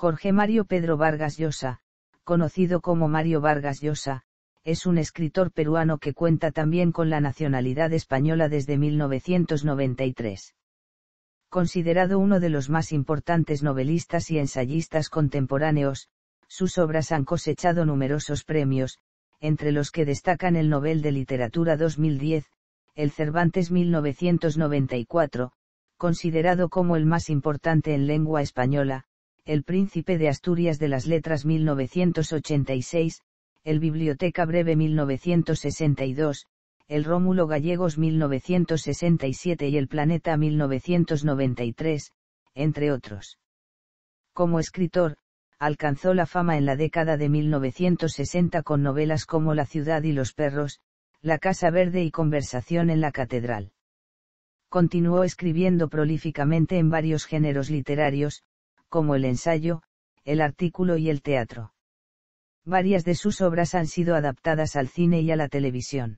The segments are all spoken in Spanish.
Jorge Mario Pedro Vargas Llosa, conocido como Mario Vargas Llosa, es un escritor peruano que cuenta también con la nacionalidad española desde 1993. Considerado uno de los más importantes novelistas y ensayistas contemporáneos, sus obras han cosechado numerosos premios, entre los que destacan el Nobel de Literatura 2010, el Cervantes 1994, considerado como el más importante en lengua española, el Príncipe de Asturias de las Letras 1986, el Biblioteca Breve 1962, el Rómulo Gallegos 1967 y el Planeta 1993, entre otros. Como escritor, alcanzó la fama en la década de 1960 con novelas como La ciudad y los perros, La casa verde y Conversación en la catedral. Continuó escribiendo prolíficamente en varios géneros literarios, como el ensayo, el artículo y el teatro. Varias de sus obras han sido adaptadas al cine y a la televisión.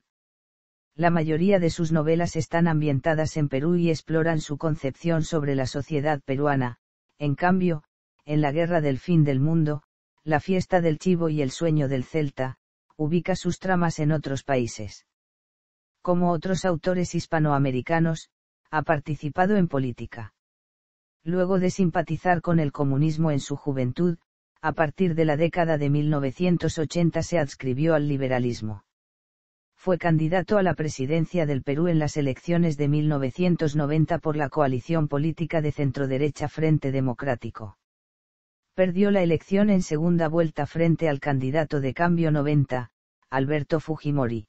La mayoría de sus novelas están ambientadas en Perú y exploran su concepción sobre la sociedad peruana. En cambio, en La guerra del fin del mundo, La fiesta del chivo y El sueño del celta, ubica sus tramas en otros países. Como otros autores hispanoamericanos, ha participado en política. Luego de simpatizar con el comunismo en su juventud, a partir de la década de 1980 se adscribió al liberalismo. Fue candidato a la presidencia del Perú en las elecciones de 1990 por la coalición política de centroderecha Frente Democrático. Perdió la elección en segunda vuelta frente al candidato de Cambio 90, Alberto Fujimori.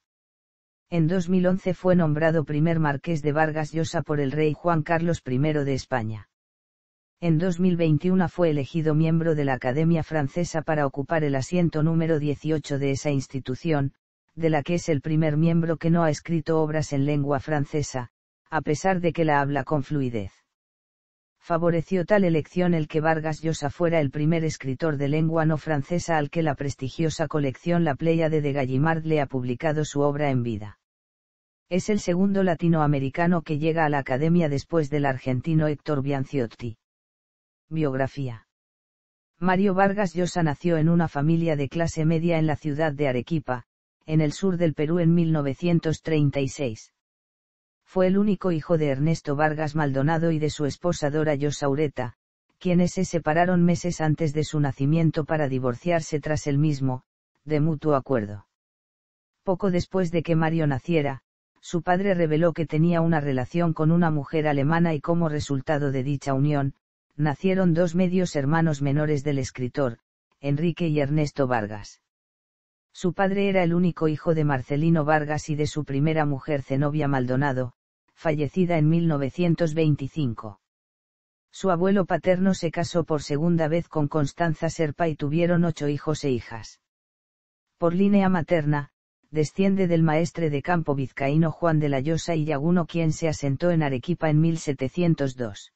En 2011 fue nombrado primer marqués de Vargas Llosa por el rey Juan Carlos I de España. En 2021 fue elegido miembro de la Academia Francesa para ocupar el asiento número 18 de esa institución, de la que es el primer miembro que no ha escrito obras en lengua francesa, a pesar de que la habla con fluidez. Favoreció tal elección el que Vargas Llosa fuera el primer escritor de lengua no francesa al que la prestigiosa colección La Pléyade de Gallimard le ha publicado su obra en vida. Es el segundo latinoamericano que llega a la Academia después del argentino Héctor Bianciotti. Biografía. Mario Vargas Llosa nació en una familia de clase media en la ciudad de Arequipa, en el sur del Perú en 1936. Fue el único hijo de Ernesto Vargas Maldonado y de su esposa Dora Llosa Ureta, quienes se separaron meses antes de su nacimiento para divorciarse tras el mismo, de mutuo acuerdo. Poco después de que Mario naciera, su padre reveló que tenía una relación con una mujer alemana y como resultado de dicha unión, nacieron dos medios hermanos menores del escritor, Enrique y Ernesto Vargas. Su padre era el único hijo de Marcelino Vargas y de su primera mujer Zenobia Maldonado, fallecida en 1925. Su abuelo paterno se casó por segunda vez con Constanza Serpa y tuvieron 8 hijos e hijas. Por línea materna, desciende del maestre de campo vizcaíno Juan de la Llosa y Llaguno, quien se asentó en Arequipa en 1702.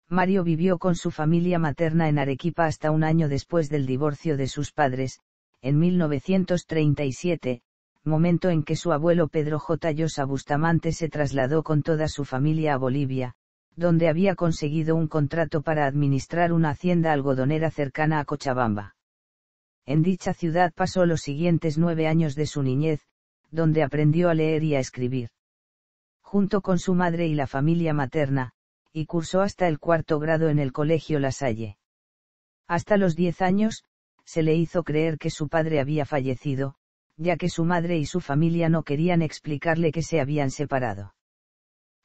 Mario vivió con su familia materna en Arequipa hasta un año después del divorcio de sus padres, en 1937, momento en que su abuelo Pedro J. Llosa Bustamante se trasladó con toda su familia a Bolivia, donde había conseguido un contrato para administrar una hacienda algodonera cercana a Cochabamba. En dicha ciudad pasó los siguientes 9 años de su niñez, donde aprendió a leer y a escribir. Junto con su madre y la familia materna, y cursó hasta el 4º grado en el Colegio La Salle. Hasta los 10 años, se le hizo creer que su padre había fallecido, ya que su madre y su familia no querían explicarle que se habían separado.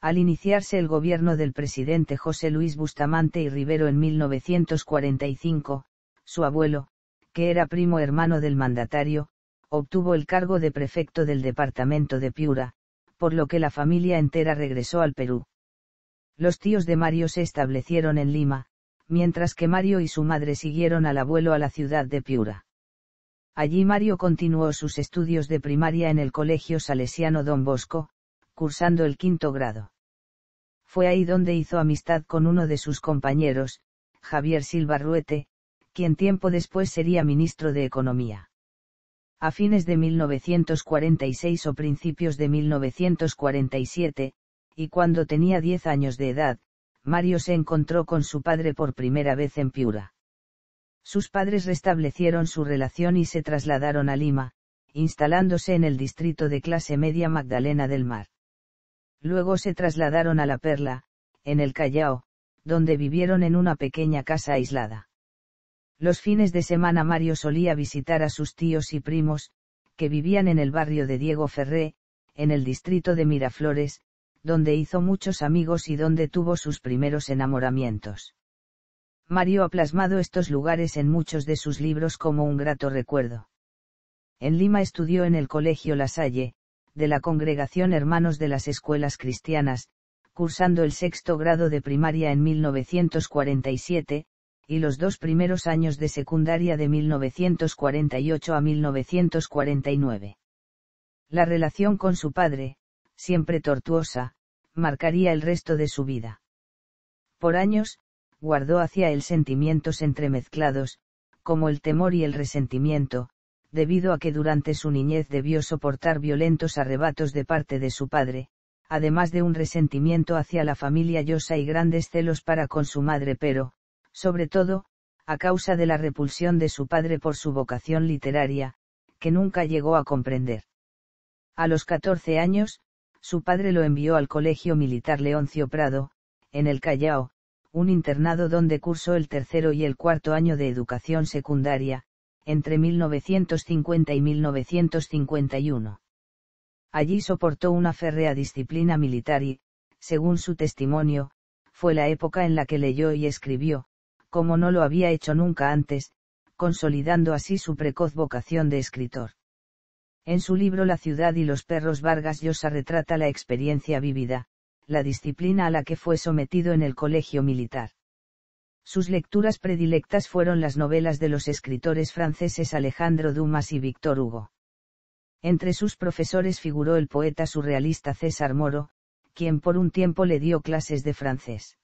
Al iniciarse el gobierno del presidente José Luis Bustamante y Rivero en 1945, su abuelo, que era primo hermano del mandatario, obtuvo el cargo de prefecto del departamento de Piura, por lo que la familia entera regresó al Perú. Los tíos de Mario se establecieron en Lima, mientras que Mario y su madre siguieron al abuelo a la ciudad de Piura. Allí Mario continuó sus estudios de primaria en el Colegio Salesiano Don Bosco, cursando el 5º grado. Fue ahí donde hizo amistad con uno de sus compañeros, Javier Silva Ruete, quien tiempo después sería ministro de Economía. A fines de 1946 o principios de 1947, y cuando tenía 10 años de edad, Mario se encontró con su padre por primera vez en Piura. Sus padres restablecieron su relación y se trasladaron a Lima, instalándose en el distrito de clase media Magdalena del Mar. Luego se trasladaron a La Perla, en el Callao, donde vivieron en una pequeña casa aislada. Los fines de semana Mario solía visitar a sus tíos y primos, que vivían en el barrio de Diego Ferré, en el distrito de Miraflores, donde hizo muchos amigos y donde tuvo sus primeros enamoramientos. Mario ha plasmado estos lugares en muchos de sus libros como un grato recuerdo. En Lima estudió en el Colegio La Salle, de la Congregación Hermanos de las Escuelas Cristianas, cursando el 6º grado de primaria en 1947, y los 2 primeros años de secundaria de 1948 a 1949. La relación con su padre, siempre tortuosa, marcaría el resto de su vida. Por años, guardó hacia él sentimientos entremezclados, como el temor y el resentimiento, debido a que durante su niñez debió soportar violentos arrebatos de parte de su padre, además de un resentimiento hacia la familia Llosa y grandes celos para con su madre, pero, sobre todo, a causa de la repulsión de su padre por su vocación literaria, que nunca llegó a comprender. A los 14 años, su padre lo envió al Colegio Militar Leoncio Prado, en el Callao, un internado donde cursó el 3º y el 4º año de educación secundaria, entre 1950 y 1951. Allí soportó una férrea disciplina militar y, según su testimonio, fue la época en la que leyó y escribió, como no lo había hecho nunca antes, consolidando así su precoz vocación de escritor. En su libro La ciudad y los perros Vargas Llosa retrata la experiencia vivida, la disciplina a la que fue sometido en el colegio militar. Sus lecturas predilectas fueron las novelas de los escritores franceses Alejandro Dumas y Victor Hugo. Entre sus profesores figuró el poeta surrealista César Moro, quien por un tiempo le dio clases de francés.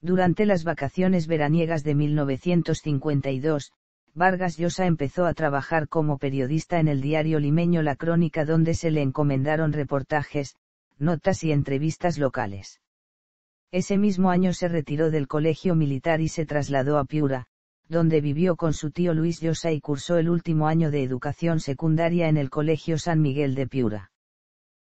Durante las vacaciones veraniegas de 1952, Vargas Llosa empezó a trabajar como periodista en el diario limeño La Crónica, donde se le encomendaron reportajes, notas y entrevistas locales. Ese mismo año se retiró del colegio militar y se trasladó a Piura, donde vivió con su tío Luis Llosa y cursó el último año de educación secundaria en el Colegio San Miguel de Piura.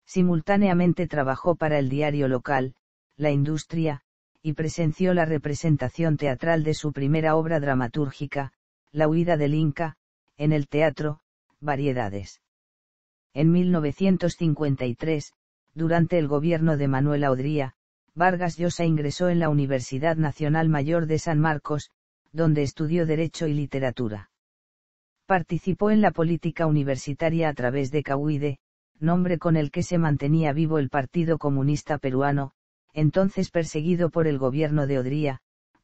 Simultáneamente trabajó para el diario local, La Industria, y presenció la representación teatral de su primera obra dramatúrgica, La huida del Inca, en el teatro Variedades. En 1953, durante el gobierno de Manuel Audría, Vargas Llosa ingresó en la Universidad Nacional Mayor de San Marcos, donde estudió Derecho y Literatura. Participó en la política universitaria a través de CAUIDE, nombre con el que se mantenía vivo el Partido Comunista Peruano, entonces perseguido por el gobierno de Odría,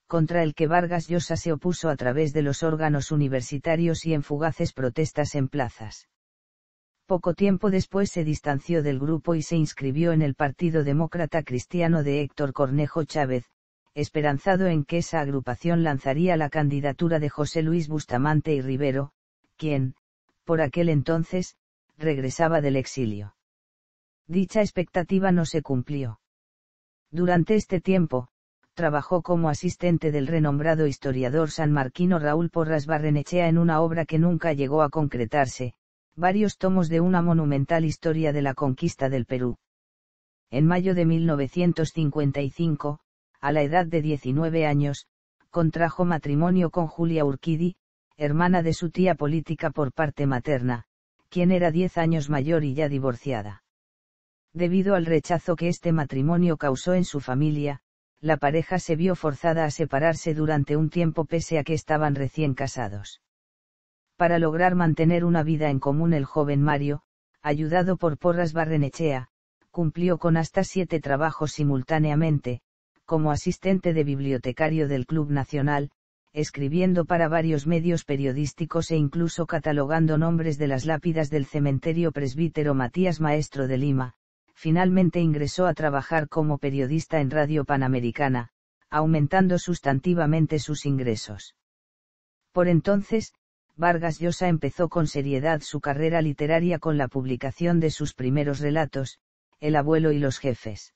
contra el que Vargas Llosa se opuso a través de los órganos universitarios y en fugaces protestas en plazas. Poco tiempo después se distanció del grupo y se inscribió en el Partido Demócrata Cristiano de Héctor Cornejo Chávez, esperanzado en que esa agrupación lanzaría la candidatura de José Luis Bustamante y Rivero, quien, por aquel entonces, regresaba del exilio. Dicha expectativa no se cumplió. Durante este tiempo, trabajó como asistente del renombrado historiador sanmarquino Raúl Porras Barrenechea en una obra que nunca llegó a concretarse, varios tomos de una monumental historia de la conquista del Perú. En mayo de 1955, a la edad de 19 años, contrajo matrimonio con Julia Urquidi, hermana de su tía política por parte materna, quien era 10 años mayor y ya divorciada. Debido al rechazo que este matrimonio causó en su familia, la pareja se vio forzada a separarse durante un tiempo pese a que estaban recién casados. Para lograr mantener una vida en común, el joven Mario, ayudado por Porras Barrenechea, cumplió con hasta 7 trabajos simultáneamente, como asistente de bibliotecario del Club Nacional, escribiendo para varios medios periodísticos e incluso catalogando nombres de las lápidas del cementerio presbítero Matías Maestro de Lima. Finalmente ingresó a trabajar como periodista en Radio Panamericana, aumentando sustantivamente sus ingresos. Por entonces, Vargas Llosa empezó con seriedad su carrera literaria con la publicación de sus primeros relatos, El abuelo y los jefes.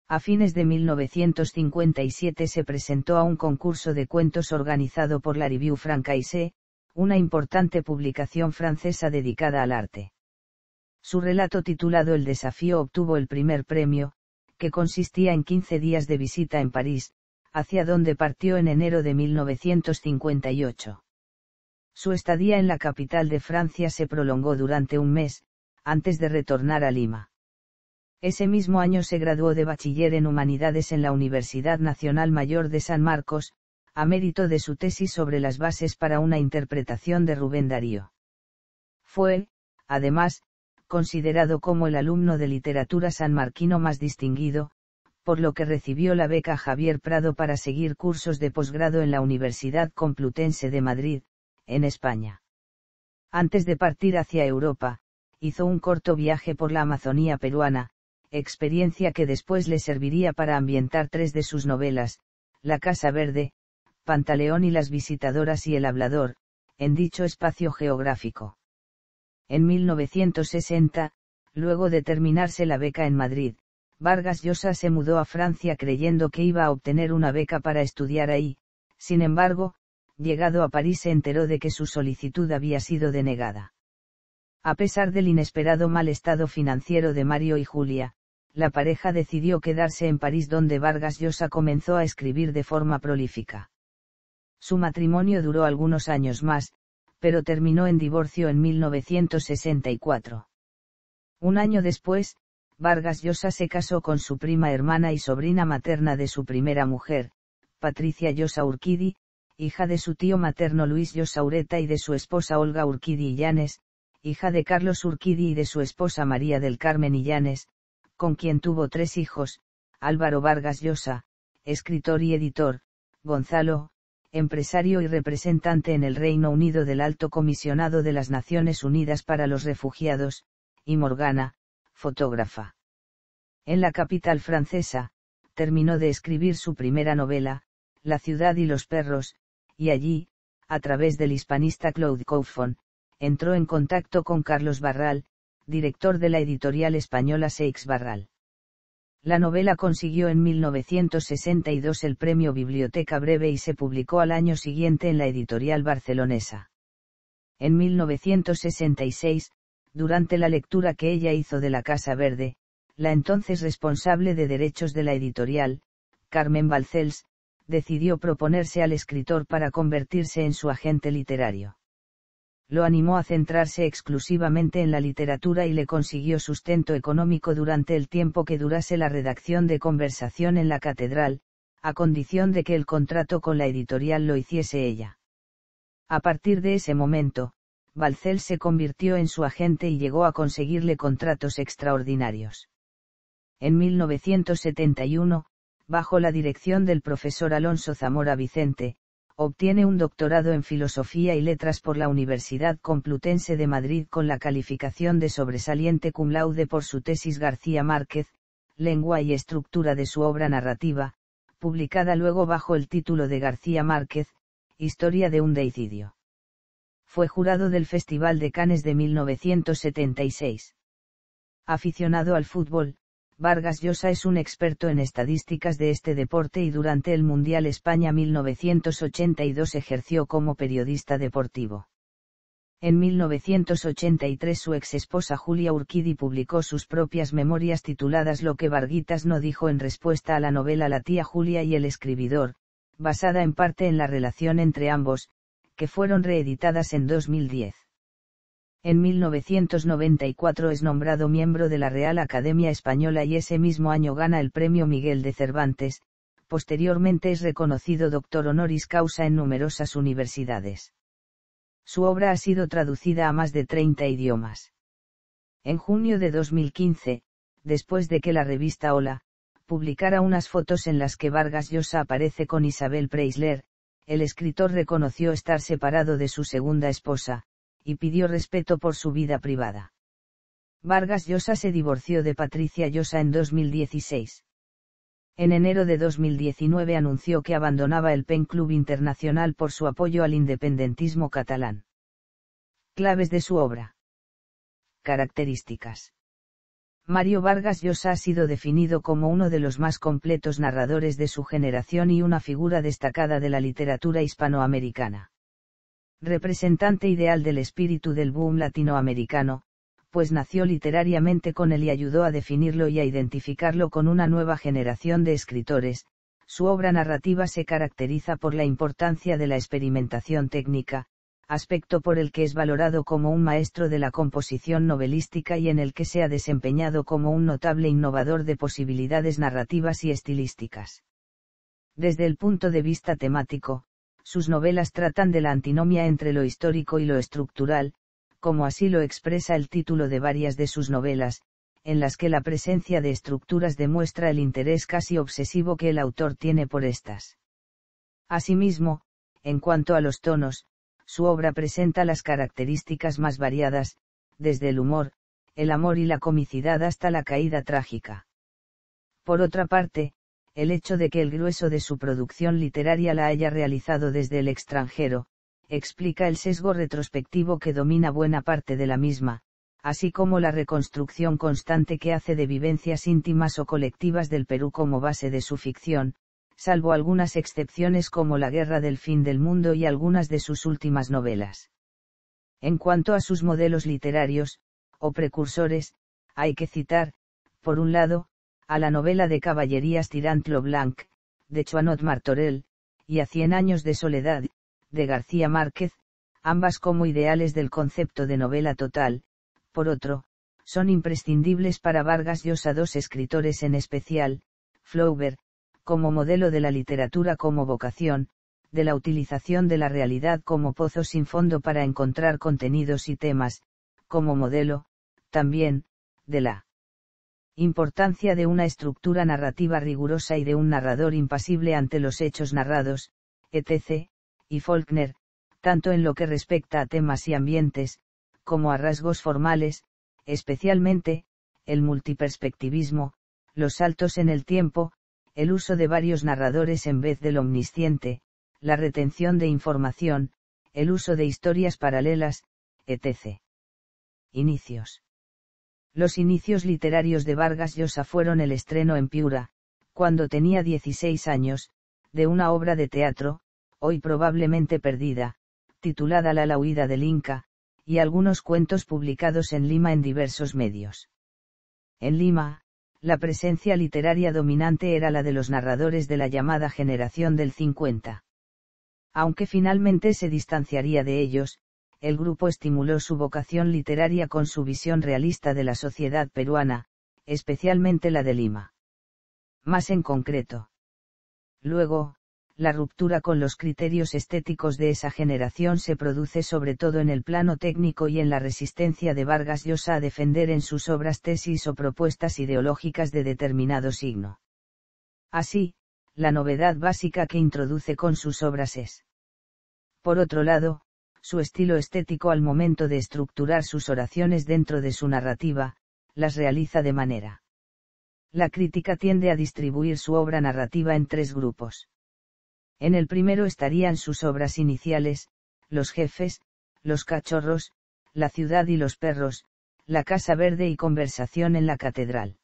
A fines de 1957 se presentó a un concurso de cuentos organizado por la Revue Francaise, una importante publicación francesa dedicada al arte. Su relato titulado El desafío obtuvo el primer premio, que consistía en 15 días de visita en París, hacia donde partió en enero de 1958. Su estadía en la capital de Francia se prolongó durante un mes, antes de retornar a Lima. Ese mismo año se graduó de bachiller en Humanidades en la Universidad Nacional Mayor de San Marcos, a mérito de su tesis sobre las bases para una interpretación de Rubén Darío. Fue, además, considerado como el alumno de literatura sanmarquino más distinguido, por lo que recibió la beca Javier Prado para seguir cursos de posgrado en la Universidad Complutense de Madrid, en España. Antes de partir hacia Europa, hizo un corto viaje por la Amazonía peruana, experiencia que después le serviría para ambientar 3 de sus novelas, La Casa Verde, Pantaleón y Las Visitadoras y El Hablador, en dicho espacio geográfico. En 1960, luego de terminarse la beca en Madrid, Vargas Llosa se mudó a Francia creyendo que iba a obtener una beca para estudiar ahí. Sin embargo, llegado a París se enteró de que su solicitud había sido denegada. A pesar del inesperado mal estado financiero de Mario y Julia, la pareja decidió quedarse en París, donde Vargas Llosa comenzó a escribir de forma prolífica. Su matrimonio duró algunos años más, pero terminó en divorcio en 1964. Un año después, Vargas Llosa se casó con su prima hermana y sobrina materna de su primera mujer, Patricia Llosa Urquidi, hija de su tío materno Luis Llosa Ureta y de su esposa Olga Urquidi Illanes, hija de Carlos Urquidi y de su esposa María del Carmen Illanes, con quien tuvo 3 hijos, Álvaro Vargas Llosa, escritor y editor, Gonzalo, empresario y representante en el Reino Unido del Alto Comisionado de las Naciones Unidas para los Refugiados, y Morgana, fotógrafa. En la capital francesa, terminó de escribir su primera novela, La ciudad y los perros, y allí, a través del hispanista Claude Coffon, entró en contacto con Carlos Barral, director de la editorial española Seix Barral. La novela consiguió en 1962 el premio Biblioteca Breve y se publicó al año siguiente en la editorial barcelonesa. En 1966, durante la lectura que ella hizo de La Casa Verde, la entonces responsable de derechos de la editorial, Carmen Balcells, decidió proponerse al escritor para convertirse en su agente literario. Lo animó a centrarse exclusivamente en la literatura y le consiguió sustento económico durante el tiempo que durase la redacción de Conversación en la Catedral, a condición de que el contrato con la editorial lo hiciese ella. A partir de ese momento, Balcells se convirtió en su agente y llegó a conseguirle contratos extraordinarios. En 1971, bajo la dirección del profesor Alonso Zamora Vicente, obtiene un doctorado en Filosofía y Letras por la Universidad Complutense de Madrid con la calificación de sobresaliente cum laude por su tesis García Márquez, Lengua y estructura de su obra narrativa, publicada luego bajo el título de García Márquez, Historia de un deicidio. Fue jurado del Festival de Cannes de 1976. Aficionado al fútbol, Vargas Llosa es un experto en estadísticas de este deporte y durante el Mundial España 1982 ejerció como periodista deportivo. En 1983 su exesposa Julia Urquidi publicó sus propias memorias tituladas Lo que Varguitas no dijo en respuesta a la novela La tía Julia y el escribidor, basada en parte en la relación entre ambos, que fueron reeditadas en 2010. En 1994 es nombrado miembro de la Real Academia Española y ese mismo año gana el Premio Miguel de Cervantes, posteriormente es reconocido doctor honoris causa en numerosas universidades. Su obra ha sido traducida a más de 30 idiomas. En junio de 2015, después de que la revista Hola publicara unas fotos en las que Vargas Llosa aparece con Isabel Preisler, el escritor reconoció estar separado de su segunda esposa, y pidió respeto por su vida privada. Vargas Llosa se divorció de Patricia Llosa en 2016. En enero de 2019 anunció que abandonaba el PEN Club Internacional por su apoyo al independentismo catalán. Claves de su obra. Características. Mario Vargas Llosa ha sido definido como uno de los más completos narradores de su generación y una figura destacada de la literatura hispanoamericana. Representante ideal del espíritu del boom latinoamericano, pues nació literariamente con él y ayudó a definirlo y a identificarlo con una nueva generación de escritores. Su obra narrativa se caracteriza por la importancia de la experimentación técnica, aspecto por el que es valorado como un maestro de la composición novelística y en el que se ha desempeñado como un notable innovador de posibilidades narrativas y estilísticas. Desde el punto de vista temático, sus novelas tratan de la antinomia entre lo histórico y lo estructural, como así lo expresa el título de varias de sus novelas, en las que la presencia de estructuras demuestra el interés casi obsesivo que el autor tiene por estas. Asimismo, en cuanto a los tonos, su obra presenta las características más variadas, desde el humor, el amor y la comicidad hasta la caída trágica. Por otra parte, el hecho de que el grueso de su producción literaria la haya realizado desde el extranjero, explica el sesgo retrospectivo que domina buena parte de la misma, así como la reconstrucción constante que hace de vivencias íntimas o colectivas del Perú como base de su ficción, salvo algunas excepciones como La Guerra del Fin del Mundo y algunas de sus últimas novelas. En cuanto a sus modelos literarios, o precursores, hay que citar, por un lado, a la novela de caballerías Tirant lo Blanc, de Joanot Martorell, y a 100 años de soledad, de García Márquez, ambas como ideales del concepto de novela total. Por otro, son imprescindibles para Vargas Llosa dos escritores en especial, Flaubert, como modelo de la literatura como vocación, de la utilización de la realidad como pozo sin fondo para encontrar contenidos y temas, como modelo, también, de la importancia de una estructura narrativa rigurosa y de un narrador impasible ante los hechos narrados, etc., y Faulkner, tanto en lo que respecta a temas y ambientes, como a rasgos formales, especialmente, el multiperspectivismo, los saltos en el tiempo, el uso de varios narradores en vez del omnisciente, la retención de información, el uso de historias paralelas, etc. Inicios. Los inicios literarios de Vargas Llosa fueron el estreno en Piura, cuando tenía 16 años, de una obra de teatro, hoy probablemente perdida, titulada La huida del Inca, y algunos cuentos publicados en Lima en diversos medios. En Lima, la presencia literaria dominante era la de los narradores de la llamada generación del 50. Aunque finalmente se distanciaría de ellos, el grupo estimuló su vocación literaria con su visión realista de la sociedad peruana, especialmente la de Lima. Más en concreto. Luego, la ruptura con los criterios estéticos de esa generación se produce sobre todo en el plano técnico y en la resistencia de Vargas Llosa a defender en sus obras tesis o propuestas ideológicas de determinado signo. Así, la novedad básica que introduce con sus obras es, por otro lado, su estilo estético al momento de estructurar sus oraciones dentro de su narrativa, las realiza de manera. La crítica tiende a distribuir su obra narrativa en tres grupos. En el primero estarían sus obras iniciales, Los jefes, Los cachorros, La ciudad y los perros, La casa verde y Conversación en la catedral.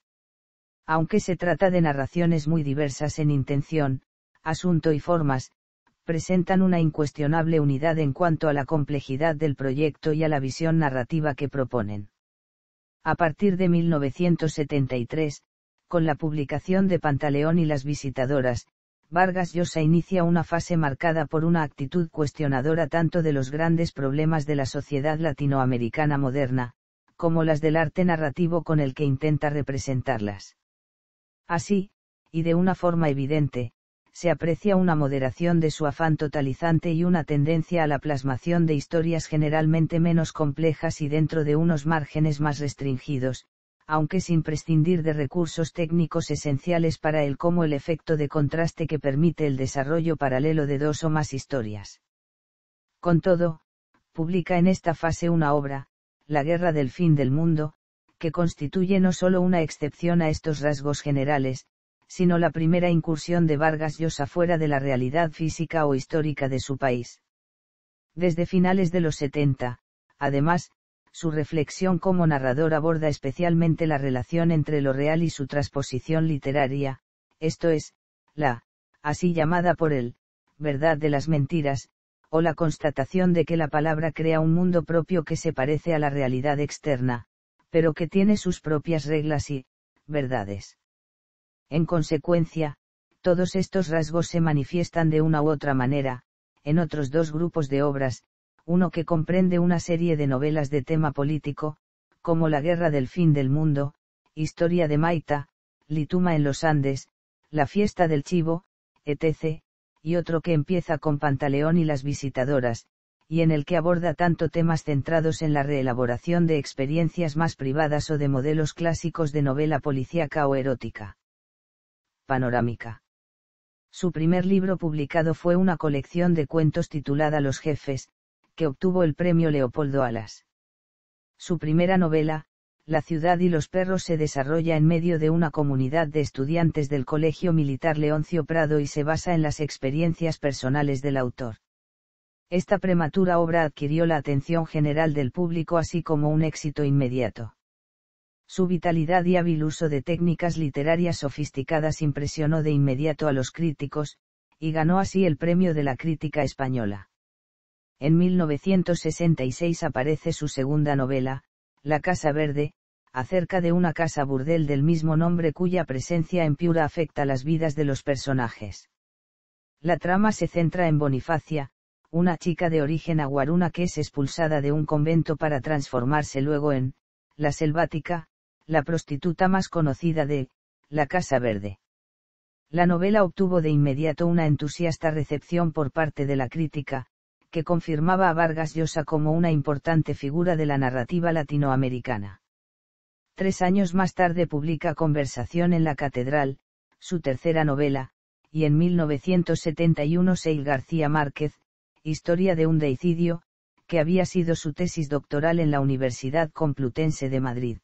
Aunque se trata de narraciones muy diversas en intención, asunto y formas, presentan una incuestionable unidad en cuanto a la complejidad del proyecto y a la visión narrativa que proponen. A partir de 1973, con la publicación de Pantaleón y las visitadoras, Vargas Llosa inicia una fase marcada por una actitud cuestionadora tanto de los grandes problemas de la sociedad latinoamericana moderna, como las del arte narrativo con el que intenta representarlas. Así, y de una forma evidente, se aprecia una moderación de su afán totalizante y una tendencia a la plasmación de historias generalmente menos complejas y dentro de unos márgenes más restringidos, aunque sin prescindir de recursos técnicos esenciales para él como el efecto de contraste que permite el desarrollo paralelo de dos o más historias. Con todo, publica en esta fase una obra, La Guerra del Fin del Mundo, que constituye no solo una excepción a estos rasgos generales, sino la primera incursión de Vargas Llosa fuera de la realidad física o histórica de su país. Desde finales de los 70, además, Su reflexión como narrador aborda especialmente la relación entre lo real y su transposición literaria, esto es, la, así llamada por él, verdad de las mentiras, o la constatación de que la palabra crea un mundo propio que se parece a la realidad externa, pero que tiene sus propias reglas y, verdades. En consecuencia, todos estos rasgos se manifiestan de una u otra manera, en otros dos grupos de obras, uno que comprende una serie de novelas de tema político, como La guerra del fin del mundo, Historia de Maita, Lituma en los Andes, La fiesta del chivo, etc., y otro que empieza con Pantaleón y las visitadoras, y en el que aborda tanto temas centrados en la reelaboración de experiencias más privadas o de modelos clásicos de novela policíaca o erótica. Panorámica. Su primer libro publicado fue una colección de cuentos titulada Los jefes, que obtuvo el premio Leopoldo Alas. Su primera novela, La ciudad y los perros, se desarrolla en medio de una comunidad de estudiantes del Colegio Militar Leoncio Prado y se basa en las experiencias personales del autor. Esta prematura obra adquirió la atención general del público así como un éxito inmediato. Su vitalidad y hábil uso de técnicas literarias sofisticadas impresionó de inmediato a los críticos, y ganó así el premio de la crítica española. En 1966 aparece su segunda novela, La casa verde, acerca de una casa burdel del mismo nombre cuya presencia en Piura afecta las vidas de los personajes. La trama se centra en Bonifacia, una chica de origen aguaruna que es expulsada de un convento para transformarse luego en, la selvática, la prostituta más conocida de, La casa verde. La novela obtuvo de inmediato una entusiasta recepción por parte de la crítica, que confirmaba a Vargas Llosa como una importante figura de la narrativa latinoamericana. 3 años más tarde publica Conversación en la Catedral, su tercera novela, y en 1971 Seil García Márquez, Historia de un deicidio, que había sido su tesis doctoral en la Universidad Complutense de Madrid.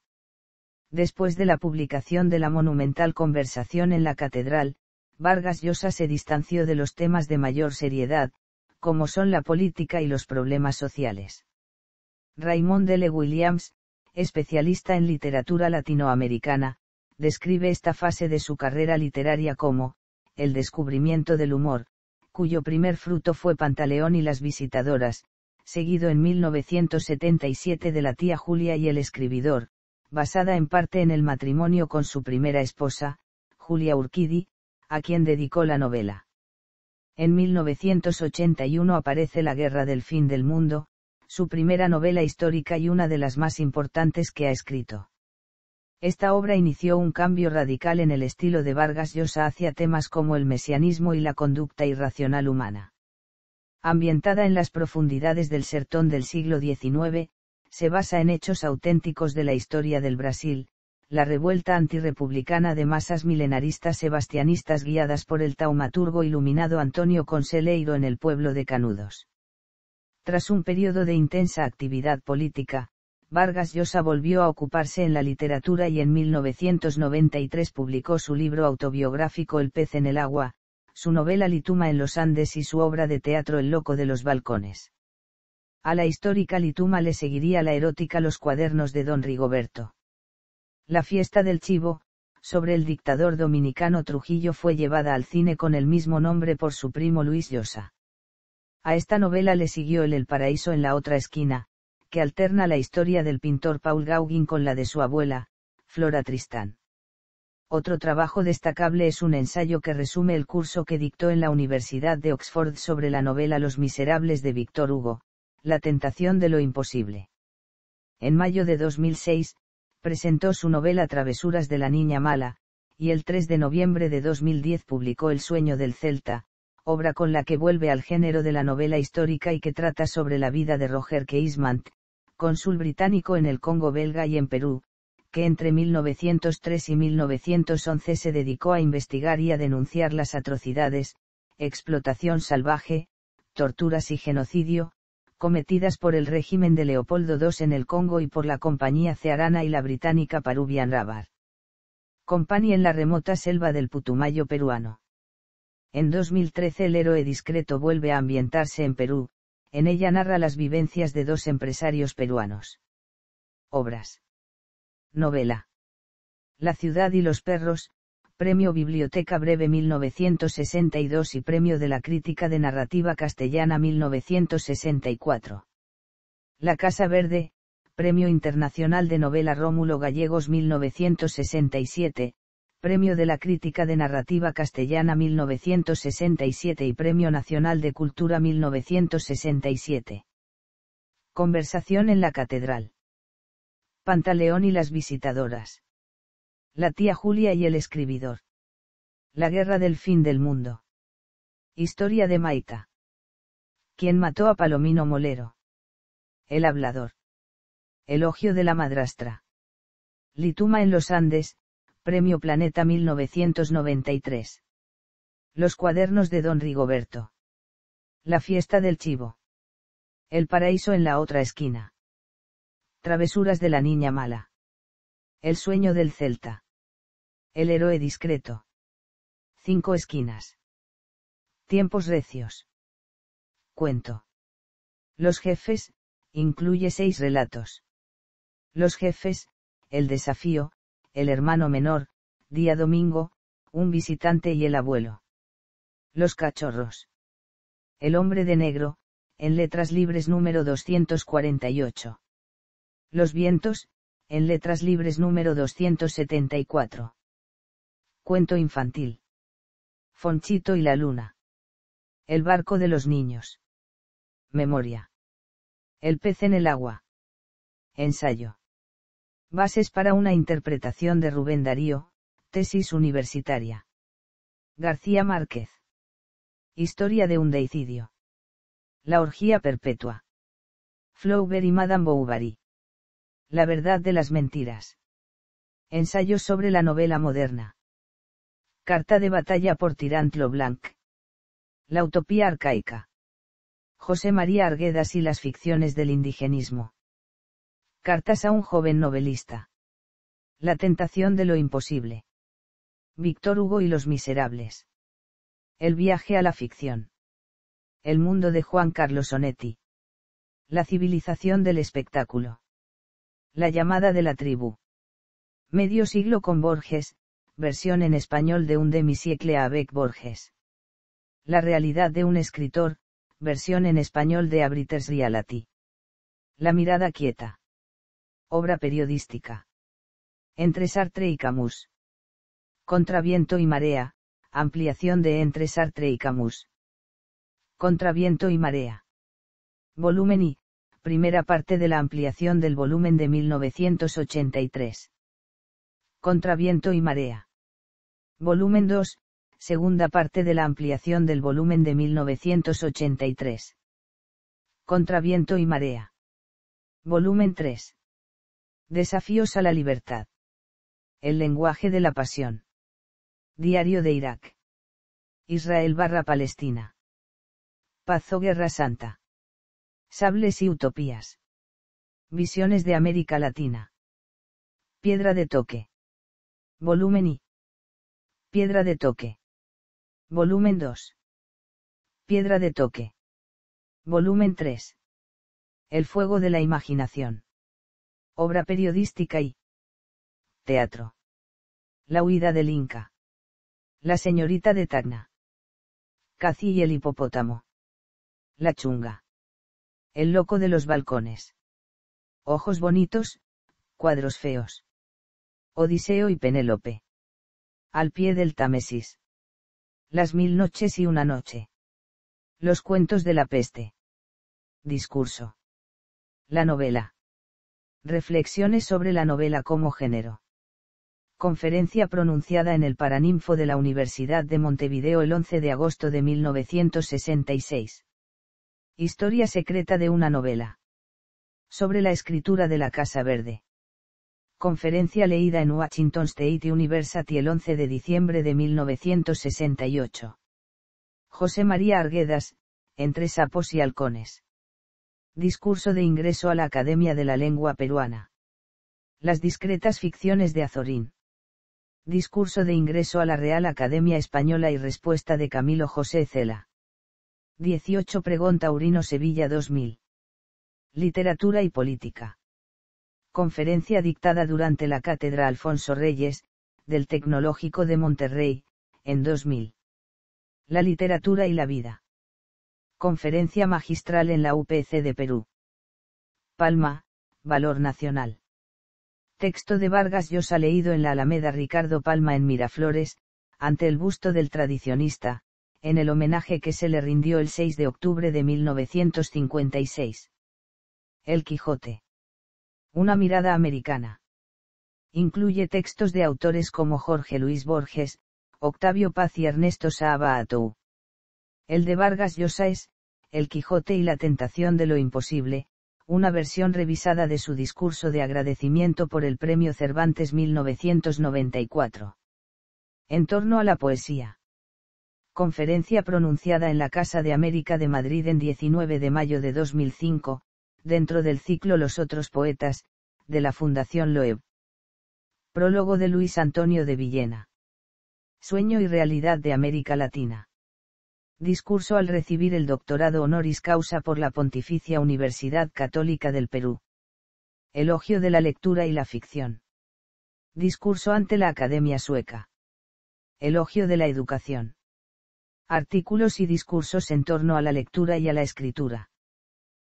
Después de la publicación de la monumental Conversación en la Catedral, Vargas Llosa se distanció de los temas de mayor seriedad, como son la política y los problemas sociales. Raymond L. Williams, especialista en literatura latinoamericana, describe esta fase de su carrera literaria como, el descubrimiento del humor, cuyo primer fruto fue Pantaleón y las visitadoras, seguido en 1977 de La tía Julia y el escribidor, basada en parte en el matrimonio con su primera esposa, Julia Urquidi, a quien dedicó la novela. En 1981 aparece La guerra del fin del mundo, su primera novela histórica y una de las más importantes que ha escrito. Esta obra inició un cambio radical en el estilo de Vargas Llosa hacia temas como el mesianismo y la conducta irracional humana. Ambientada en las profundidades del sertón del siglo XIX, se basa en hechos auténticos de la historia del Brasil, la revuelta antirrepublicana de masas milenaristas sebastianistas guiadas por el taumaturgo iluminado Antonio Conseleiro en el pueblo de Canudos. Tras un periodo de intensa actividad política, Vargas Llosa volvió a ocuparse en la literatura y en 1993 publicó su libro autobiográfico El pez en el agua, su novela Lituma en los Andes y su obra de teatro El loco de los balcones. A la histórica Lituma le seguiría la erótica Los cuadernos de Don Rigoberto. La fiesta del chivo, sobre el dictador dominicano Trujillo, fue llevada al cine con el mismo nombre por su primo Luis Llosa. A esta novela le siguió El paraíso en la otra esquina, que alterna la historia del pintor Paul Gauguin con la de su abuela, Flora Tristán. Otro trabajo destacable es un ensayo que resume el curso que dictó en la Universidad de Oxford sobre la novela Los Miserables de Víctor Hugo, La tentación de lo imposible. En mayo de 2006, presentó su novela Travesuras de la niña mala, y el 3 de noviembre de 2010 publicó El sueño del Celta, obra con la que vuelve al género de la novela histórica y que trata sobre la vida de Roger Casement, cónsul británico en el Congo belga y en Perú, que entre 1903 y 1911 se dedicó a investigar y a denunciar las atrocidades, explotación salvaje, torturas y genocidio, cometidas por el régimen de Leopoldo II en el Congo y por la compañía cearana y la británica Peruvian Rubber Company en la remota selva del Putumayo peruano. En 2013 El héroe discreto vuelve a ambientarse en Perú, en ella narra las vivencias de dos empresarios peruanos. Obras. Novela. La ciudad y los perros, Premio Biblioteca Breve 1962 y Premio de la Crítica de Narrativa Castellana 1964. La Casa Verde, Premio Internacional de Novela Rómulo Gallegos 1967, Premio de la Crítica de Narrativa Castellana 1967 y Premio Nacional de Cultura 1967. Conversación en la Catedral. Pantaleón y las visitadoras. La tía Julia y el escribidor. La guerra del fin del mundo. Historia de Maita. ¿Quién mató a Palomino Molero? El hablador. Elogio de la madrastra. Lituma en los Andes, Premio Planeta 1993. Los cuadernos de Don Rigoberto. La fiesta del chivo. El paraíso en la otra esquina. Travesuras de la niña mala. El sueño del celta. El héroe discreto. 5 esquinas. Tiempos recios. Cuento. Los jefes, incluye 6 relatos. Los jefes, el desafío, el hermano menor, día domingo, un visitante y el abuelo. Los cachorros. El hombre de negro, en letras libres número 248. Los vientos, en letras libres número 274. Cuento infantil. Fonchito y la luna. El barco de los niños. Memoria. El pez en el agua. Ensayo. Bases para una interpretación de Rubén Darío, tesis universitaria. García Márquez. Historia de un deicidio. La orgía perpetua. Flaubert y Madame Bovary. La verdad de las mentiras. Ensayos sobre la novela moderna. Carta de batalla por Tirant lo Blanc. La utopía arcaica. José María Arguedas y las ficciones del indigenismo. Cartas a un joven novelista. La tentación de lo imposible. Víctor Hugo y los miserables. El viaje a la ficción. El mundo de Juan Carlos Onetti. La civilización del espectáculo. La llamada de la tribu. Medio siglo con Borges, versión en español de Un demi-siècle avec Borges. La realidad de un escritor, versión en español de A Writer's Reality. La mirada quieta. Obra periodística. Entre Sartre y Camus. Contra viento y marea, ampliación de Entre Sartre y Camus. Contra viento y marea. Volumen I, primera parte de la ampliación del volumen de 1983. Contra viento y marea. Volumen 2, segunda parte de la ampliación del volumen de 1983. Contra viento y marea. Volumen 3. Desafíos a la libertad. El lenguaje de la pasión. Diario de Irak. Israel/Palestina. Paz o Guerra Santa. Sables y utopías. Visiones de América Latina. Piedra de toque. Volumen I. Piedra de toque. Volumen 2. Piedra de toque. Volumen 3. El fuego de la imaginación. Obra periodística y teatro. La huida del Inca. La señorita de Tacna. Cací y el hipopótamo. La chunga. El loco de los balcones. Ojos bonitos, cuadros feos. Odiseo y Penélope. Al pie del Támesis. Las 1000 noches y una noche. Los cuentos de la peste. Discurso. La novela. Reflexiones sobre la novela como género. Conferencia pronunciada en el Paraninfo de la Universidad de Montevideo el 11 de agosto de 1966. Historia secreta de una novela. Sobre la escritura de la Casa Verde. Conferencia leída en Washington State University el 11 de diciembre de 1968. José María Arguedas, Entre sapos y halcones. Discurso de ingreso a la Academia de la Lengua Peruana. Las discretas ficciones de Azorín. Discurso de ingreso a la Real Academia Española y respuesta de Camilo José Cela. 18 Pregón Taurino Sevilla 2000. Literatura y política. Conferencia dictada durante la Cátedra Alfonso Reyes, del Tecnológico de Monterrey, en 2000. La literatura y la vida. Conferencia magistral en la UPC de Perú. Palma, Valor Nacional. Texto de Vargas Llosa leído en la Alameda Ricardo Palma en Miraflores, ante el busto del tradicionista, en el homenaje que se le rindió el 6 de octubre de 1956. El Quijote. Una mirada americana. Incluye textos de autores como Jorge Luis Borges, Octavio Paz y Ernesto Sabahatou. El de Vargas Llosa es, El Quijote y la tentación de lo imposible, una versión revisada de su discurso de agradecimiento por el Premio Cervantes 1994. En torno a la poesía. Conferencia pronunciada en la Casa de América de Madrid en 19 de mayo de 2005, dentro del ciclo Los otros poetas, de la Fundación Loeb. Prólogo de Luis Antonio de Villena. Sueño y realidad de América Latina. Discurso al recibir el doctorado honoris causa por la Pontificia Universidad Católica del Perú. Elogio de la lectura y la ficción. Discurso ante la Academia Sueca. Elogio de la educación. Artículos y discursos en torno a la lectura y a la escritura.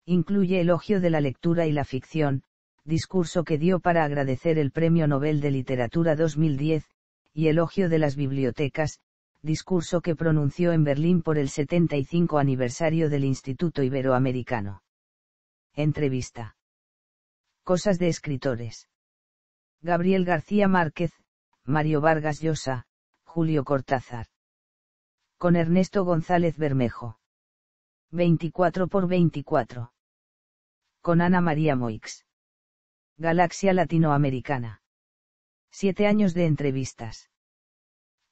Incluye elogio de la lectura y la ficción, discurso que dio para agradecer el Premio Nobel de Literatura 2010, y elogio de las bibliotecas, discurso que pronunció en Berlín por el 75 aniversario del Instituto Iberoamericano. Entrevista. Cosas de escritores. Gabriel García Márquez, Mario Vargas Llosa, Julio Cortázar. Con Ernesto González Bermejo. 24x24. Con Ana María Moix. Galaxia Latinoamericana. 7 años de entrevistas.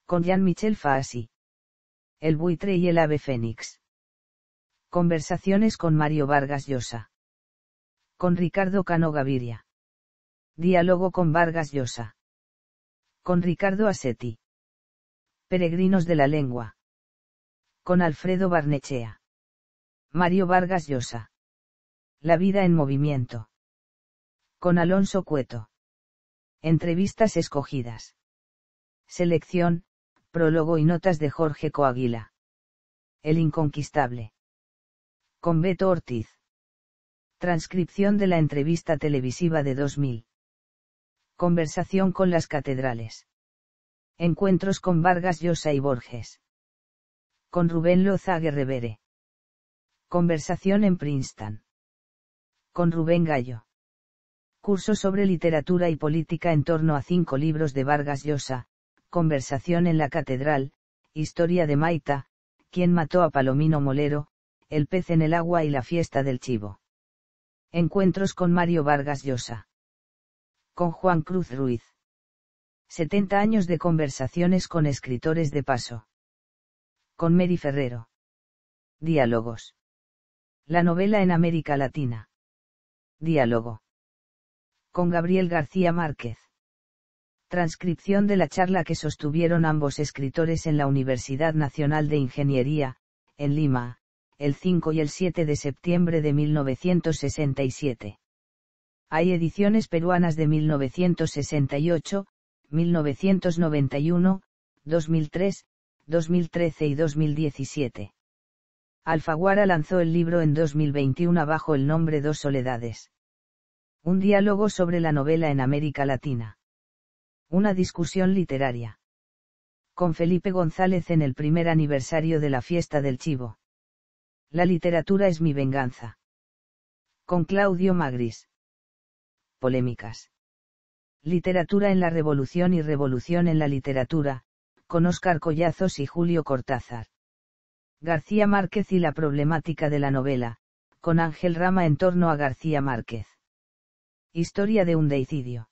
Con Jean-Michel Faasi. El buitre y el ave fénix. Conversaciones con Mario Vargas Llosa. Con Ricardo Cano Gaviria. Diálogo con Vargas Llosa. Con Ricardo Assetti. Peregrinos de la lengua. Con Alfredo Barnechea. Mario Vargas Llosa. La vida en movimiento. Con Alonso Cueto. Entrevistas escogidas. Selección, prólogo y notas de Jorge Coaguila. El inconquistable. Con Beto Ortiz. Transcripción de la entrevista televisiva de 2000. Conversación con las catedrales. Encuentros con Vargas Llosa y Borges. Con Rubén Lozague Revere. Conversación en Princeton. Con Rubén Gallo. Curso sobre literatura y política en torno a 5 libros de Vargas Llosa. Conversación en la catedral, Historia de Maita, Quién mató a Palomino Molero, El pez en el agua y la fiesta del chivo. Encuentros con Mario Vargas Llosa. Con Juan Cruz Ruiz. 70 años de conversaciones con escritores de paso. Con Mary Ferrero. Diálogos. La novela en América Latina. Diálogo. Con Gabriel García Márquez. Transcripción de la charla que sostuvieron ambos escritores en la Universidad Nacional de Ingeniería, en Lima, el 5 y el 7 de septiembre de 1967. Hay ediciones peruanas de 1968, 1991, 2003, 2013 y 2017. Alfaguara lanzó el libro en 2021 bajo el nombre Dos Soledades. Un diálogo sobre la novela en América Latina. Una discusión literaria. Con Felipe González en el primer aniversario de la fiesta del chivo. La literatura es mi venganza. Con Claudio Magris. Polémicas. Literatura en la revolución y revolución en la literatura, con Óscar Collazos y Julio Cortázar. García Márquez y la problemática de la novela, con Ángel Rama en torno a García Márquez. Historia de un deicidio.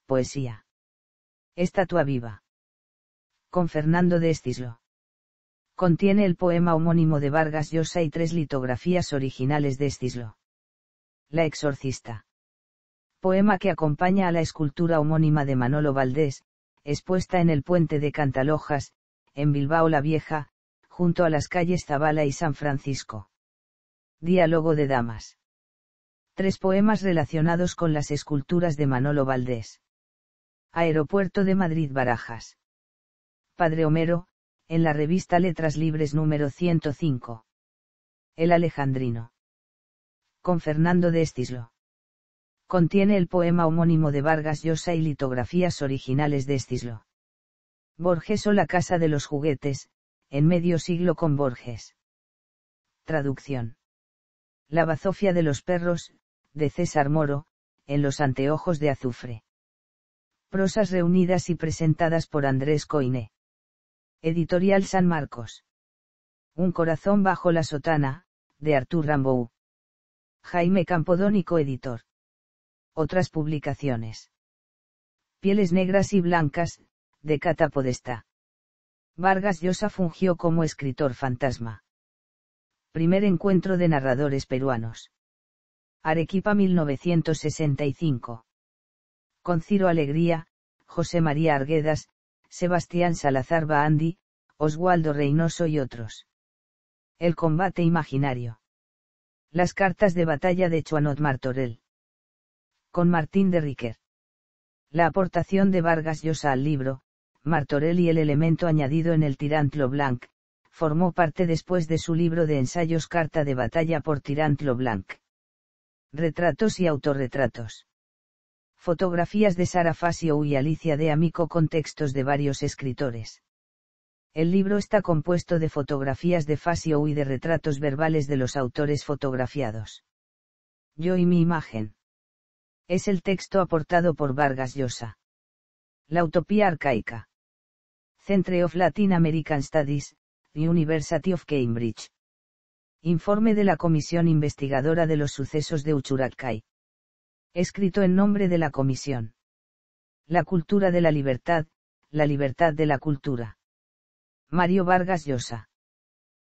Poesía. Estatua viva. Con Fernando de Estislo. Contiene el poema homónimo de Vargas Llosa y 3 litografías originales de Estislo. La exorcista. Poema que acompaña a la escultura homónima de Manolo Valdés, expuesta en el puente de Cantalojas, en Bilbao la Vieja, junto a las calles Zabala y San Francisco. Diálogo de damas. 3 poemas relacionados con las esculturas de Manolo Valdés. Aeropuerto de Madrid Barajas. Padre Homero, en la revista Letras Libres número 105. El Alejandrino. Con Fernando de Escislo. Contiene el poema homónimo de Vargas Llosa y litografías originales de Escislo. Borges o La Casa de los Juguetes, en medio siglo con Borges. Traducción. La bazofia de los perros, de César Moro, en Los anteojos de azufre. Prosas reunidas y presentadas por Andrés Coiné. Editorial San Marcos. Un corazón bajo la sotana, de Artur Rimbaud. Jaime Campodónico editor. Otras publicaciones. Pieles negras y blancas, de Cata Podestá. Vargas Llosa fungió como escritor fantasma. Primer encuentro de narradores peruanos. Arequipa 1965. Con Ciro Alegría, José María Arguedas, Sebastián Salazar Baandi, Oswaldo Reynoso y otros. El combate imaginario. Las cartas de batalla de Chuanot Martorell. Con Martín de Riquer. La aportación de Vargas Llosa al libro, Martorell y el elemento añadido en el Tirant Leblanc, formó parte después de su libro de ensayos Carta de batalla por Tirant Leblanc. Retratos y autorretratos. Fotografías de Sara Facio y Alicia de Amico con textos de varios escritores. El libro está compuesto de fotografías de Facio y de retratos verbales de los autores fotografiados. Yo y mi imagen. Es el texto aportado por Vargas Llosa. La utopía arcaica. Centre of Latin American Studies, University of Cambridge. Informe de la Comisión Investigadora de los Sucesos de Uchucchacay. Escrito en nombre de la Comisión. La cultura de la libertad de la cultura. Mario Vargas Llosa.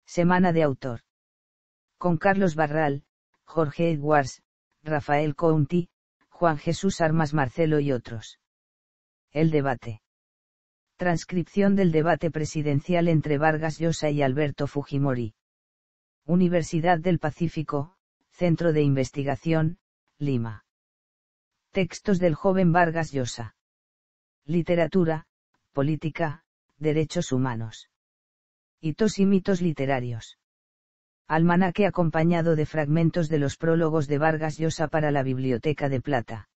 Semana de autor. Con Carlos Barral, Jorge Edwards, Rafael County, Juan Jesús Armas Marcelo y otros. El debate. Transcripción del debate presidencial entre Vargas Llosa y Alberto Fujimori. Universidad del Pacífico, Centro de Investigación, Lima. Textos del joven Vargas Llosa. Literatura, política, derechos humanos. Hitos y mitos literarios. Almanaque acompañado de fragmentos de los prólogos de Vargas Llosa para la Biblioteca de Plata.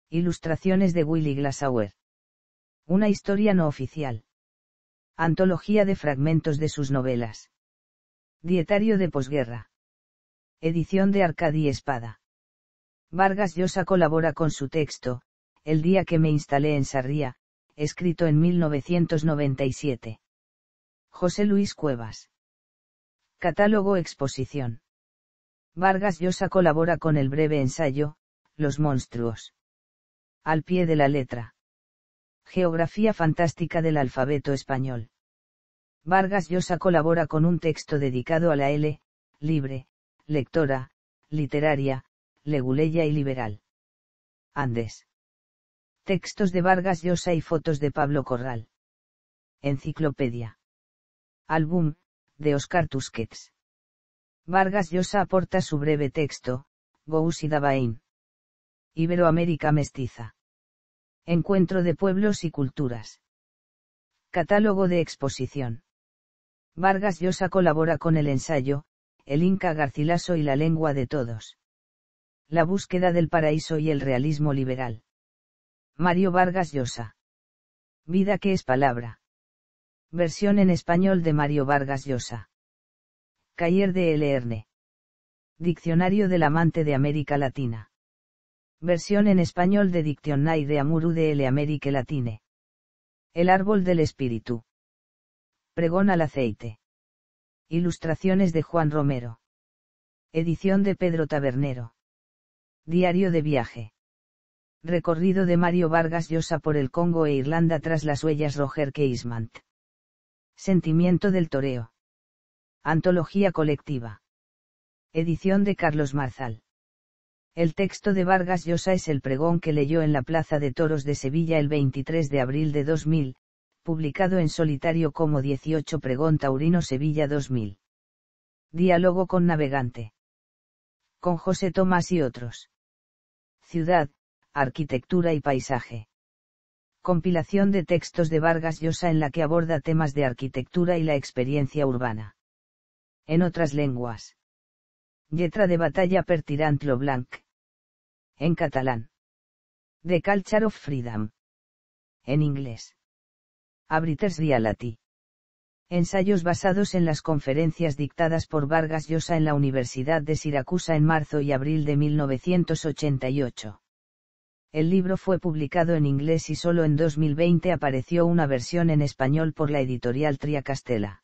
Ilustraciones de Willy Glassauer. Una historia no oficial. Antología de fragmentos de sus novelas. Dietario de posguerra. Edición de Arcadi Espada. Vargas Llosa colabora con su texto, El día que me instalé en Sarria, escrito en 1997. José Luis Cuevas. Catálogo exposición. Vargas Llosa colabora con el breve ensayo, Los monstruos. Al pie de la letra. Geografía fantástica del alfabeto español. Vargas Llosa colabora con un texto dedicado a la libre, lectora, literaria, leguleya y liberal. Andes. Textos de Vargas Llosa y fotos de Pablo Corral. Enciclopedia. Álbum, de Oscar Tusquets. Vargas Llosa aporta su breve texto, Gous y Davain. Iberoamérica mestiza. Encuentro de pueblos y culturas. Catálogo de exposición. Vargas Llosa colabora con el ensayo, El Inca Garcilaso y la lengua de todos. La búsqueda del paraíso y el realismo liberal. Mario Vargas Llosa. Vida que es palabra. Versión en español de Mario Vargas Llosa. Cahiers de Lern. Diccionario del amante de América Latina. Versión en español de Dictionnaire de Amuru de Amérique Latine. El árbol del espíritu. Pregón al aceite. Ilustraciones de Juan Romero. Edición de Pedro Tabernero. Diario de viaje. Recorrido de Mario Vargas Llosa por el Congo e Irlanda tras las huellas Roger Casement. Sentimiento del toreo. Antología colectiva. Edición de Carlos Marzal. El texto de Vargas Llosa es el pregón que leyó en la Plaza de Toros de Sevilla el 23 de abril de 2000, publicado en solitario como 18 Pregón Taurino Sevilla 2000. Diálogo con navegante. Con José Tomás y otros. Ciudad, arquitectura y paisaje. Compilación de textos de Vargas Llosa en la que aborda temas de arquitectura y la experiencia urbana. En otras lenguas. Lletra de batalla per Tirant lo Blanc. En catalán. The Culture of Freedom. En inglés. A British Reality. Ensayos basados en las conferencias dictadas por Vargas Llosa en la Universidad de Siracusa en marzo y abril de 1988. El libro fue publicado en inglés y solo en 2020 apareció una versión en español por la editorial Triacastela.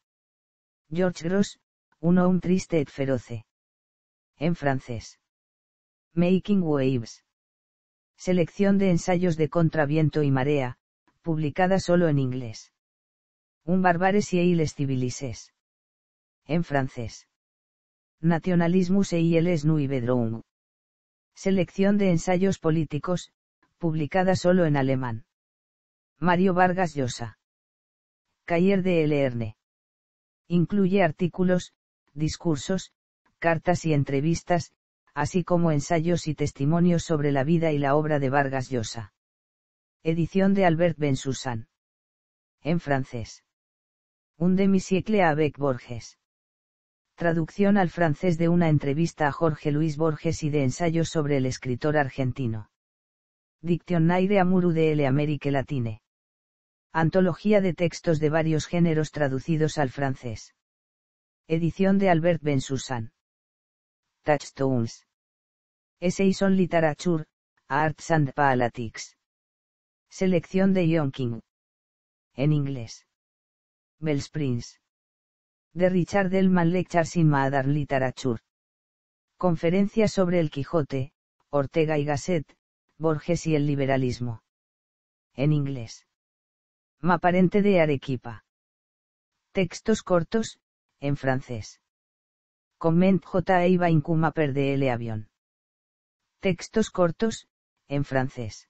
George Grosz, un triste et feroce. En francés. Making Waves. Selección de ensayos de Contraviento y Marea, publicada solo en inglés. Un barbares y les civilises. En francés. Nationalismus et les Nuive Droum. Selección de ensayos políticos, publicada solo en alemán. Mario Vargas Llosa. Cahiers de Lern. Incluye artículos, discursos, cartas y entrevistas, así como ensayos y testimonios sobre la vida y la obra de Vargas Llosa. Edición de Albert Bensoussan. En francés. Un demi-siècle avec Borges. Traducción al francés de una entrevista a Jorge Luis Borges y de ensayos sobre el escritor argentino. Dictionnaire amoureux de l'Amérique latine. Antología de textos de varios géneros traducidos al francés. Edición de Albert Bensoussan. Touchstones. Essays on Literature, Arts and Politics. Selección de Yonking. En inglés. Bellsprings. De Richard Delman Lectures in Modern Literature. Conferencia sobre el Quijote, Ortega y Gasset, Borges y el liberalismo. En inglés. Maparente de Arequipa. Textos cortos, en francés. Comment J. Eva Incumaper de L. Avión. Textos cortos, en francés.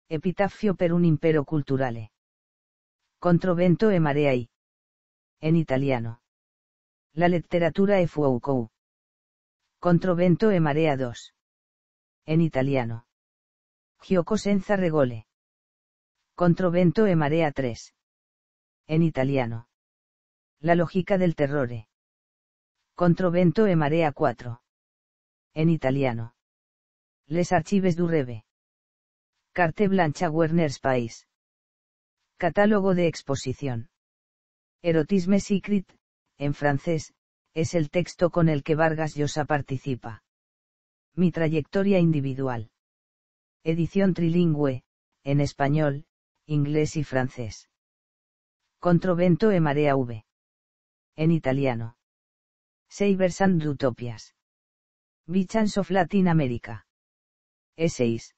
Epitafio per un impero culturale. Controvento e Mareai. En italiano. La letteratura e Foucault. Controvento e Marea 2. En italiano. Gioco senza regole. Controvento e Marea 3. En italiano. La lógica del terrore. Controvento e Marea 4. En italiano. Les archives du rêve. Carte blanche a Werner Spies. Catálogo de exposición. Erotisme secret, en francés, es el texto con el que Vargas Llosa participa. Mi trayectoria individual. Edición trilingüe, en español, inglés y francés. Controvento e Marea V. En italiano. Sabers and Utopias. Visions of Latin America. Essays.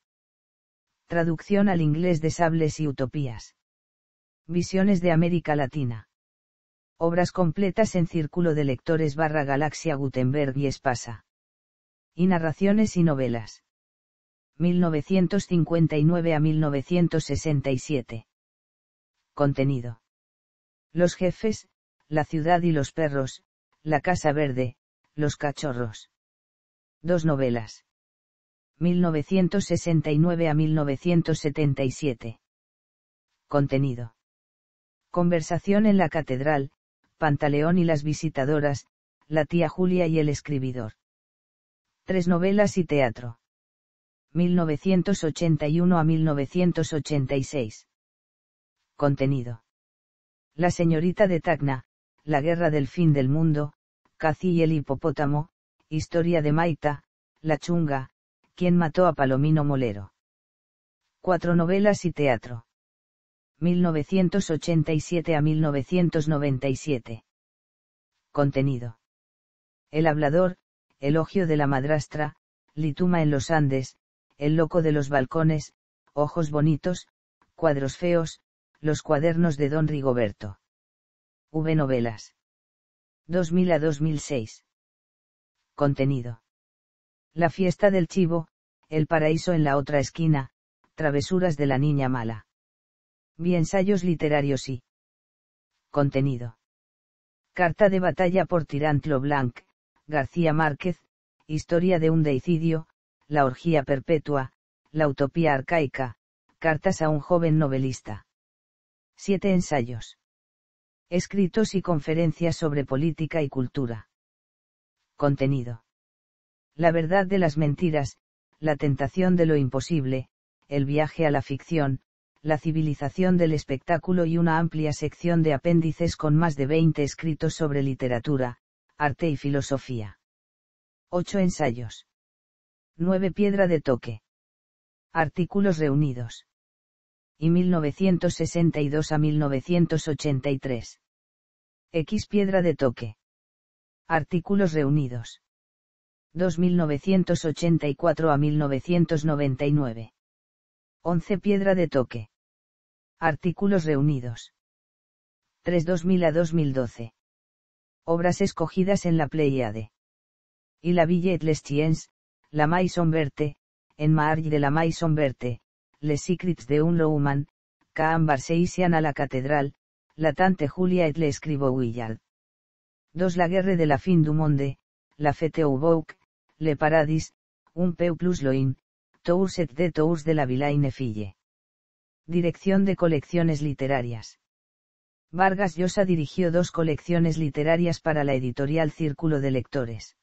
Traducción al inglés de Sables y Utopías. Visiones de América Latina. Obras completas en Círculo de Lectores / Galaxia Gutenberg y Espasa. Y narraciones y novelas. 1959 a 1967. Contenido. Los jefes, la ciudad y los perros, la casa verde, los cachorros. 2 novelas. 1969 a 1977. Contenido. Conversación en la catedral, Pantaleón y las visitadoras, la tía Julia y el escribidor. 3 novelas y teatro. 1981 a 1986. Contenido. La señorita de Tacna, la guerra del fin del mundo, Cathy y el hipopótamo, historia de Maita, la chunga, quien mató a Palomino Molero. 4 novelas y teatro. 1987 a 1997. Contenido. El hablador, elogio de la madrastra, Lituma en los Andes, el loco de los balcones, ojos bonitos, cuadros feos, los cuadernos de Don Rigoberto. V novelas. 2000 a 2006. Contenido. La fiesta del chivo, el paraíso en la otra esquina, travesuras de la niña mala. Ensayos literarios y contenido. Carta de batalla por Tirant lo Blanc, García Márquez, Historia de un deicidio, La orgía perpetua, La utopía arcaica, Cartas a un joven novelista. 7 ensayos. Escritos y conferencias sobre política y cultura. Contenido. La verdad de las mentiras, La tentación de lo imposible, El viaje a la ficción, La civilización del espectáculo y una amplia sección de apéndices con más de 20 escritos sobre literatura, arte y filosofía. 8 ensayos. 9 Piedra de toque. Artículos reunidos. Y 1962 a 1983. X Piedra de toque. Artículos reunidos. 2984 a 1999. 11 Piedra de toque. Artículos reunidos. 3 2000 a 2012. Obras escogidas en la Pléiade. Y la Villette les Chiens, La Maison Verte, En Marge de la Maison Verte, Les Secrets de un Roman, Caen Barseisian à la Cathédrale, La Tante Julia et l'Escrivaux Willard. 2 La Guerre de la Fin du Monde, La Fête au Bouc, Le Paradis, Un peu plus loin, Tours et de Tours de la Vilaine Fille. Dirección de colecciones literarias. Vargas Llosa dirigió 2 colecciones literarias para la editorial Círculo de Lectores.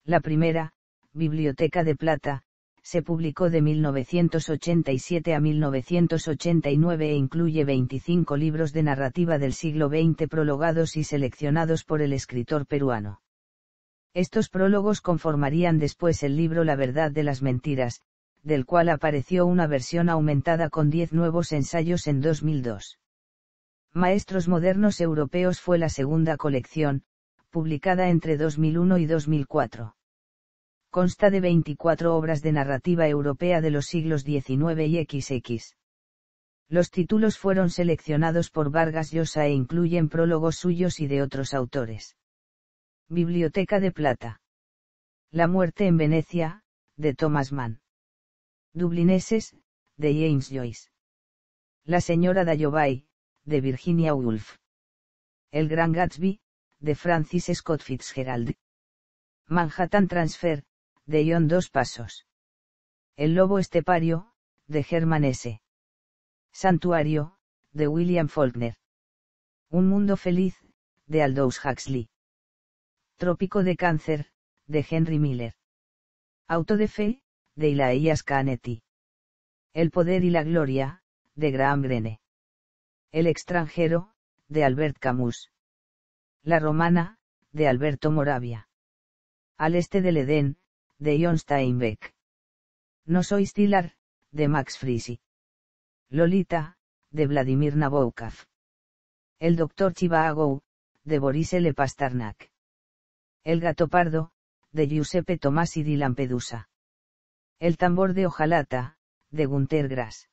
La primera, Biblioteca de Plata, se publicó de 1987 a 1989 e incluye 25 libros de narrativa del siglo XX prologados y seleccionados por el escritor peruano. Estos prólogos conformarían después el libro La verdad de las mentiras, del cual apareció una versión aumentada con 10 nuevos ensayos en 2002. Maestros modernos europeos fue la segunda colección, publicada entre 2001 y 2004. Consta de 24 obras de narrativa europea de los siglos XIX y XX. Los títulos fueron seleccionados por Vargas Llosa e incluyen prólogos suyos y de otros autores. Biblioteca de Plata. La muerte en Venecia, de Thomas Mann. Dublineses, de James Joyce. La señora Dalloway, de Virginia Woolf. El Gran Gatsby, de Francis Scott Fitzgerald. Manhattan Transfer, de John Dos Passos. El lobo estepario, de Herman S. Santuario, de William Faulkner. Un mundo feliz, de Aldous Huxley. Trópico de cáncer, de Henry Miller. Auto de fe, de Elias Canetti. El poder y la gloria, de Graham Greene. El extranjero, de Albert Camus. La romana, de Alberto Moravia. Al este del Edén, de John Steinbeck. No soy Stiller, de Max Friese. Lolita, de Vladimir Nabokov. El doctor Chivago, de Boris L. Pasternak. El gato pardo, de Giuseppe Tomasi di Lampedusa. El tambor de hojalata, de Günter Grass.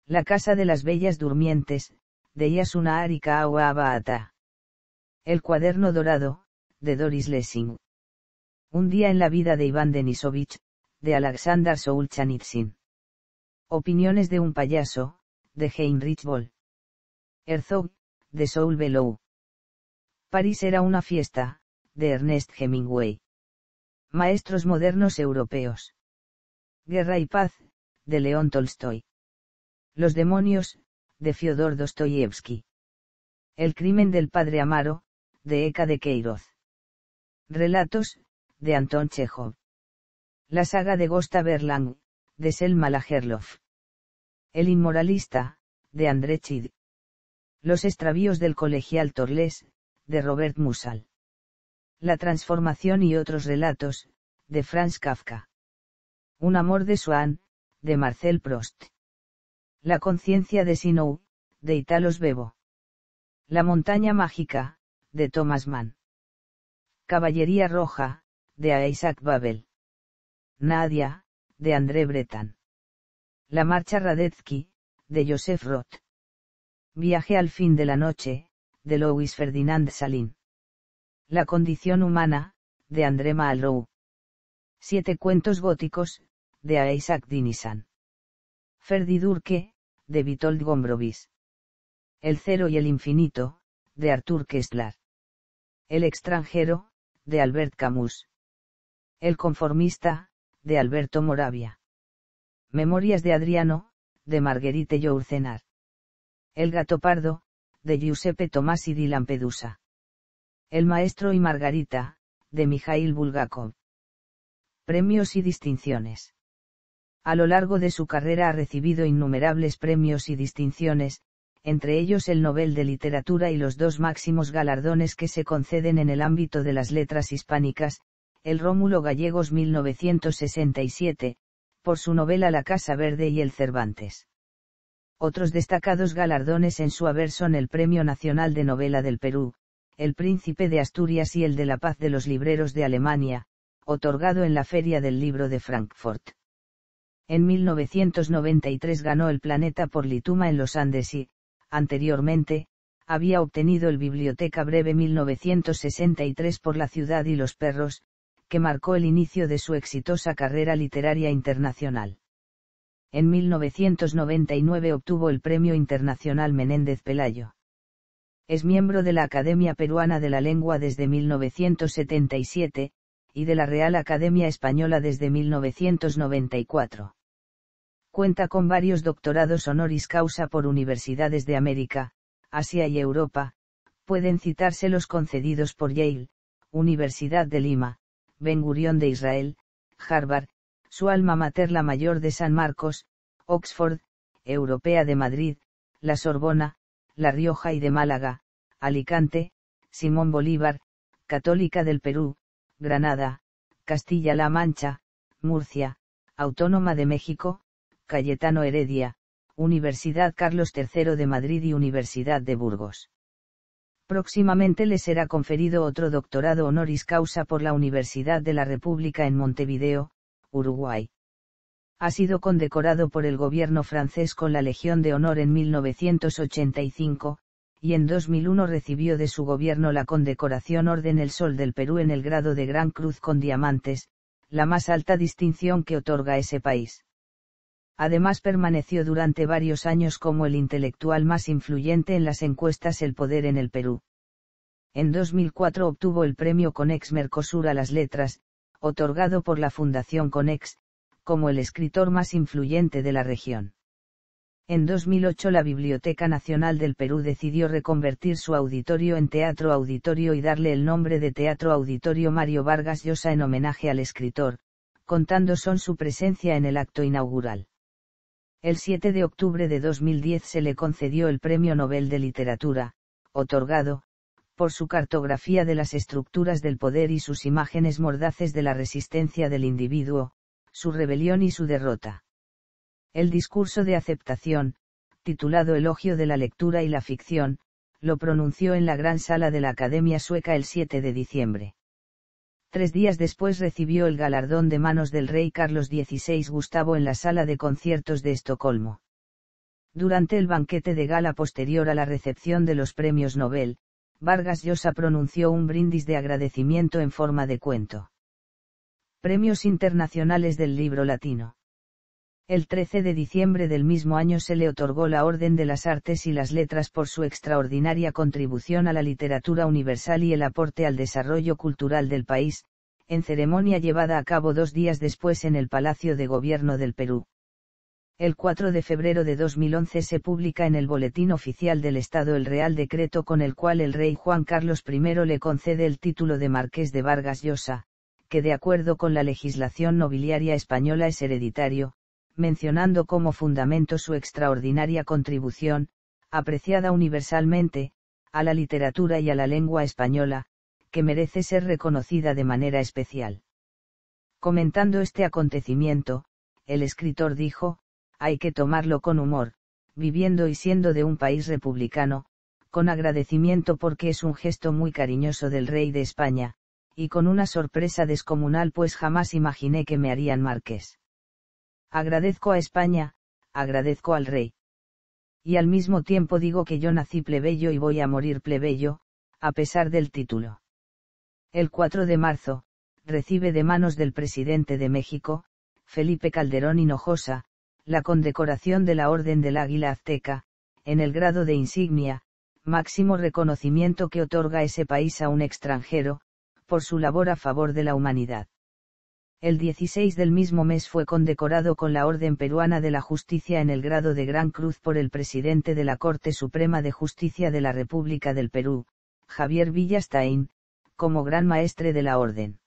La casa de las bellas durmientes, de Yasunari Kawabata. El cuaderno dorado, de Doris Lessing. Un día en la vida de Iván Denisovich, de Alexander Solzhenitsyn. Opiniones de un payaso, de Heinrich Böll. Herzog, de Saul Bellow. París era una fiesta, de Ernest Hemingway. Maestros modernos europeos. Guerra y paz, de León Tolstoy. Los demonios, de Fyodor Dostoyevsky. El crimen del padre Amaro, de Eka de Queiroz. Relatos, de Anton Chejov. La saga de Gösta Berlang, de Selma Lagerlöf. El inmoralista, de André Gide. Los extravíos del colegial Torles, de Robert Musil. La transformación y otros relatos, de Franz Kafka. Un amor de Swann, de Marcel Proust. La conciencia de Sinou, de Italo Svevo. La montaña mágica, de Thomas Mann. Caballería roja, de Isaac Babel. Nadia, de André Breton. La marcha Radetzky, de Joseph Roth. Viaje al fin de la noche, de Louis Ferdinand Salin. La condición humana, de André Malraux. 7 cuentos góticos, de Isaac Dinizan. Ferdi Durke, de Witold Gombrowicz. El cero y el infinito, de Arthur Koestler. El extranjero, de Albert Camus. El conformista, de Alberto Moravia. Memorias de Adriano, de Marguerite Yourcenar. El gato pardo, de Giuseppe Tomasi di Lampedusa. El maestro y Margarita, de Mikhail Bulgakov. Premios y distinciones. A lo largo de su carrera ha recibido innumerables premios y distinciones, entre ellos el Nobel de Literatura y los dos máximos galardones que se conceden en el ámbito de las letras hispánicas, el Rómulo Gallegos 1967, por su novela La Casa Verde y el Cervantes. Otros destacados galardones en su haber son el Premio Nacional de Novela del Perú, el Príncipe de Asturias y el de la Paz de los Libreros de Alemania, otorgado en la Feria del Libro de Frankfurt. En 1993 ganó el Planeta por Lituma en los Andes y, anteriormente, había obtenido el Biblioteca Breve 1963 por La Ciudad y los Perros, que marcó el inicio de su exitosa carrera literaria internacional. En 1999 obtuvo el Premio Internacional Menéndez Pelayo. Es miembro de la Academia Peruana de la Lengua desde 1977, y de la Real Academia Española desde 1994. Cuenta con varios doctorados honoris causa por universidades de América, Asia y Europa, pueden citarse los concedidos por Yale, Universidad de Lima, Ben Gurión de Israel, Harvard, su alma mater la Mayor de San Marcos, Oxford, Europea de Madrid, La Sorbona, La Rioja y de Málaga, Alicante, Simón Bolívar, Católica del Perú, Granada, Castilla-La Mancha, Murcia, Autónoma de México, Cayetano Heredia, Universidad Carlos III de Madrid y Universidad de Burgos. Próximamente le será conferido otro doctorado honoris causa por la Universidad de la República en Montevideo, Uruguay. Ha sido condecorado por el gobierno francés con la Legión de Honor en 1985, y en 2001 recibió de su gobierno la condecoración Orden el Sol del Perú en el grado de Gran Cruz con diamantes, la más alta distinción que otorga ese país. Además permaneció durante varios años como el intelectual más influyente en las encuestas El Poder en el Perú. En 2004 obtuvo el premio Conex Mercosur a las letras, otorgado por la Fundación Conex, como el escritor más influyente de la región. En 2008 la Biblioteca Nacional del Perú decidió reconvertir su auditorio en Teatro Auditorio y darle el nombre de Teatro Auditorio Mario Vargas Llosa en homenaje al escritor, contando con su presencia en el acto inaugural. El 7 de octubre de 2010 se le concedió el Premio Nobel de Literatura, otorgado, por su cartografía de las estructuras del poder y sus imágenes mordaces de la resistencia del individuo, su rebelión y su derrota. El discurso de aceptación, titulado Elogio de la lectura y la ficción, lo pronunció en la gran sala de la Academia Sueca el 7 de diciembre. 3 días después recibió el galardón de manos del rey Carlos XVI Gustavo en la sala de conciertos de Estocolmo. Durante el banquete de gala posterior a la recepción de los premios Nobel, Vargas Llosa pronunció un brindis de agradecimiento en forma de cuento. Premios Internacionales del Libro Latino. El 13 de diciembre del mismo año se le otorgó la Orden de las Artes y las Letras por su extraordinaria contribución a la literatura universal y el aporte al desarrollo cultural del país, en ceremonia llevada a cabo 2 días después en el Palacio de Gobierno del Perú. El 4 de febrero de 2011 se publica en el Boletín Oficial del Estado el Real Decreto con el cual el rey Juan Carlos I le concede el título de Marqués de Vargas Llosa, que de acuerdo con la legislación nobiliaria española es hereditario, mencionando como fundamento su extraordinaria contribución, apreciada universalmente, a la literatura y a la lengua española, que merece ser reconocida de manera especial. Comentando este acontecimiento, el escritor dijo, hay que tomarlo con humor, viviendo y siendo de un país republicano, con agradecimiento porque es un gesto muy cariñoso del rey de España, y con una sorpresa descomunal pues jamás imaginé que me harían marqués. Agradezco a España, agradezco al rey. Y al mismo tiempo digo que yo nací plebeyo y voy a morir plebeyo, a pesar del título. El 4 de marzo, recibe de manos del presidente de México, Felipe Calderón Hinojosa, la condecoración de la Orden del Águila Azteca, en el grado de insignia, máximo reconocimiento que otorga ese país a un extranjero, por su labor a favor de la humanidad. El 16 del mismo mes fue condecorado con la Orden Peruana de la Justicia en el grado de Gran Cruz por el presidente de la Corte Suprema de Justicia de la República del Perú, Javier Villastein, como Gran Maestre de la Orden.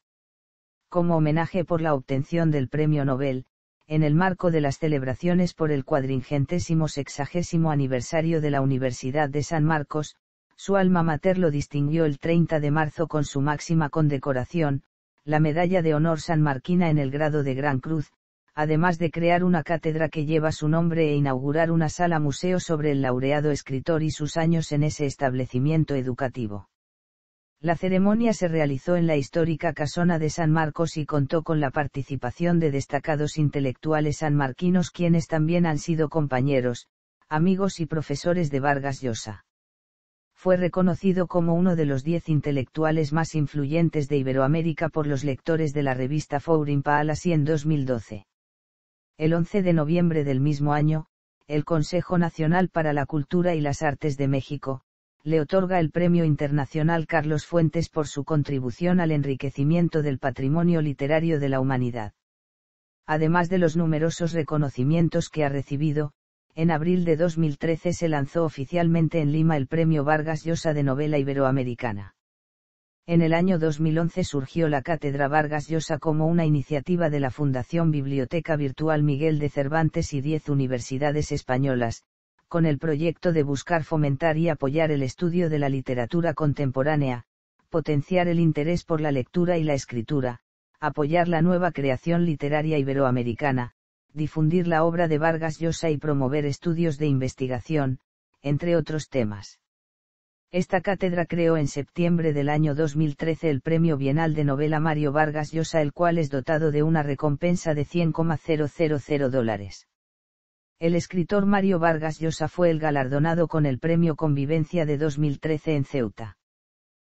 Como homenaje por la obtención del Premio Nobel, en el marco de las celebraciones por el 460º aniversario de la Universidad de San Marcos, su alma mater lo distinguió el 30 de marzo con su máxima condecoración, la Medalla de Honor Sanmarquina en el grado de Gran Cruz, además de crear una cátedra que lleva su nombre e inaugurar una sala museo sobre el laureado escritor y sus años en ese establecimiento educativo. La ceremonia se realizó en la histórica Casona de San Marcos y contó con la participación de destacados intelectuales sanmarquinos quienes también han sido compañeros, amigos y profesores de Vargas Llosa. Fue reconocido como uno de los 10 intelectuales más influyentes de Iberoamérica por los lectores de la revista Foreign Policy en 2012. El 11 de noviembre del mismo año, el Consejo Nacional para la Cultura y las Artes de México, le otorga el Premio Internacional Carlos Fuentes por su contribución al enriquecimiento del patrimonio literario de la humanidad. Además de los numerosos reconocimientos que ha recibido, en abril de 2013 se lanzó oficialmente en Lima el Premio Vargas Llosa de Novela Iberoamericana. En el año 2011 surgió la Cátedra Vargas Llosa como una iniciativa de la Fundación Biblioteca Virtual Miguel de Cervantes y 10 universidades españolas, con el proyecto de buscar fomentar y apoyar el estudio de la literatura contemporánea, potenciar el interés por la lectura y la escritura, apoyar la nueva creación literaria iberoamericana, difundir la obra de Vargas Llosa y promover estudios de investigación, entre otros temas. Esta cátedra creó en septiembre del año 2013 el Premio Bienal de Novela Mario Vargas Llosa, el cual es dotado de una recompensa de $100,000. El escritor Mario Vargas Llosa fue el galardonado con el Premio Convivencia de 2013 en Ceuta.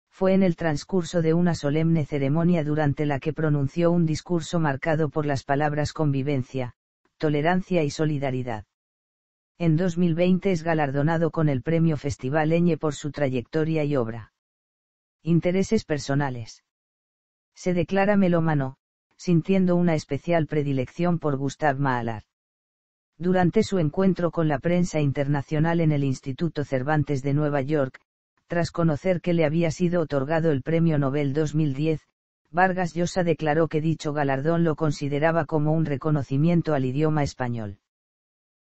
Fue en el transcurso de una solemne ceremonia durante la que pronunció un discurso marcado por las palabras convivencia, tolerancia y solidaridad. En 2020 es galardonado con el Premio Festival Eñe por su trayectoria y obra. Intereses personales. Se declara melómano, sintiendo una especial predilección por Gustav Mahler. Durante su encuentro con la prensa internacional en el Instituto Cervantes de Nueva York, tras conocer que le había sido otorgado el Premio Nobel 2010, Vargas Llosa declaró que dicho galardón lo consideraba como un reconocimiento al idioma español.